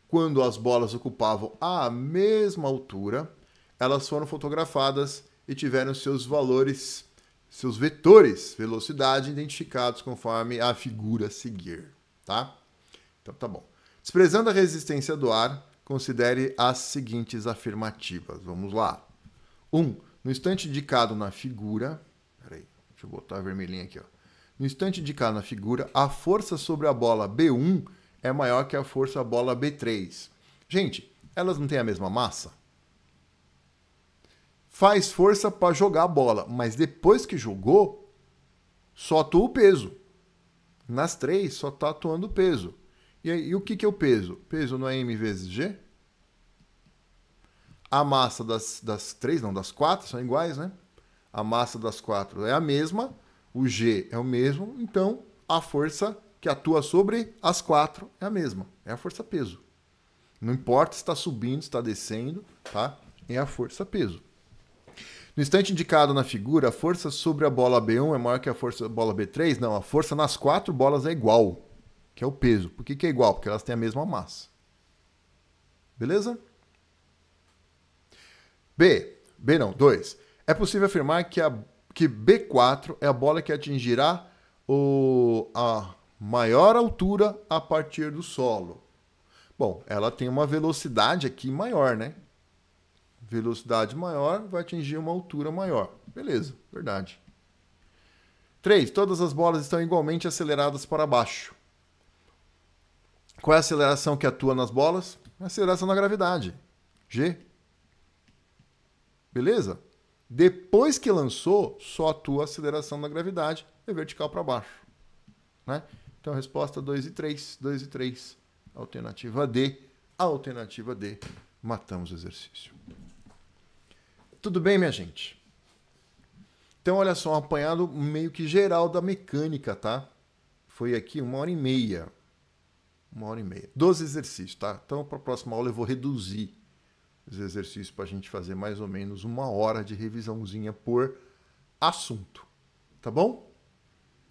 quando as bolas ocupavam a mesma altura, elas foram fotografadas e tiveram seus valores, seus vetores, velocidade, identificados conforme a figura a seguir, tá? Então tá bom. Desprezando a resistência do ar, considere as seguintes afirmativas. Vamos lá. 1. No instante indicado na figura... Peraí, deixa eu botar a vermelhinha aqui, ó. No instante indicado na figura, a força sobre a bola B1 é maior que a força da bola B3. Gente, elas não têm a mesma massa? Faz força para jogar a bola, mas depois que jogou, só atua o peso. Nas 3, só está atuando o peso. E o que é o peso? Peso não é M vezes G? A massa das 3, não, das 4 são iguais, né? A massa das 4 é a mesma, o G é o mesmo, então a força que atua sobre as 4 é a mesma, é a força peso. Não importa se está subindo, se está descendo, tá? É a força peso. No instante indicado na figura, a força sobre a bola B1 é maior que a força da bola B3? Não, a força nas 4 bolas é igual, que é o peso. Por que é igual? Porque elas têm a mesma massa. Beleza? 2. É possível afirmar que B4 é a bola que atingirá a maior altura a partir do solo. Bom, ela tem uma velocidade aqui maior, né? Velocidade maior vai atingir uma altura maior. Beleza, verdade. 3. Todas as bolas estão igualmente aceleradas para baixo. Qual é a aceleração que atua nas bolas? A aceleração da gravidade. G. Beleza? Depois que lançou, só atua a aceleração da gravidade, é vertical para baixo. Né? Então, a resposta 2 e 3. 2 e 3. Alternativa D. Alternativa D. Matamos o exercício. Tudo bem, minha gente? Então, olha só, um apanhado meio que geral da mecânica, tá? Foi aqui 1h30. 1h30. 12 exercícios, tá? Então, para a próxima aula eu vou reduzir os exercícios para a gente fazer mais ou menos 1 hora de revisãozinha por assunto. Tá bom?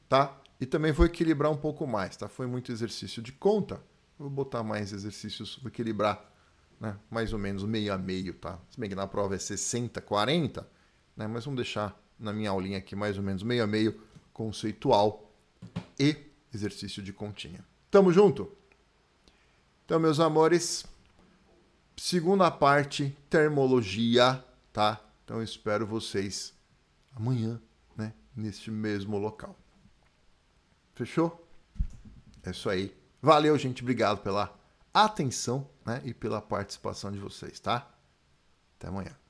Tá? E também vou equilibrar um pouco mais, tá? Foi muito exercício de conta. Vou botar mais exercícios, vou equilibrar, né? Mais ou menos meio a meio, tá? Se bem que na prova é 60, 40, né? Mas vamos deixar na minha aulinha aqui mais ou menos meio a meio, conceitual e exercício de continha. Tamo junto? Então, meus amores, segunda parte, termologia, tá? Então, eu espero vocês amanhã, né? Neste mesmo local. Fechou? É isso aí. Valeu, gente. Obrigado pela atenção, né? E pela participação de vocês, tá? Até amanhã.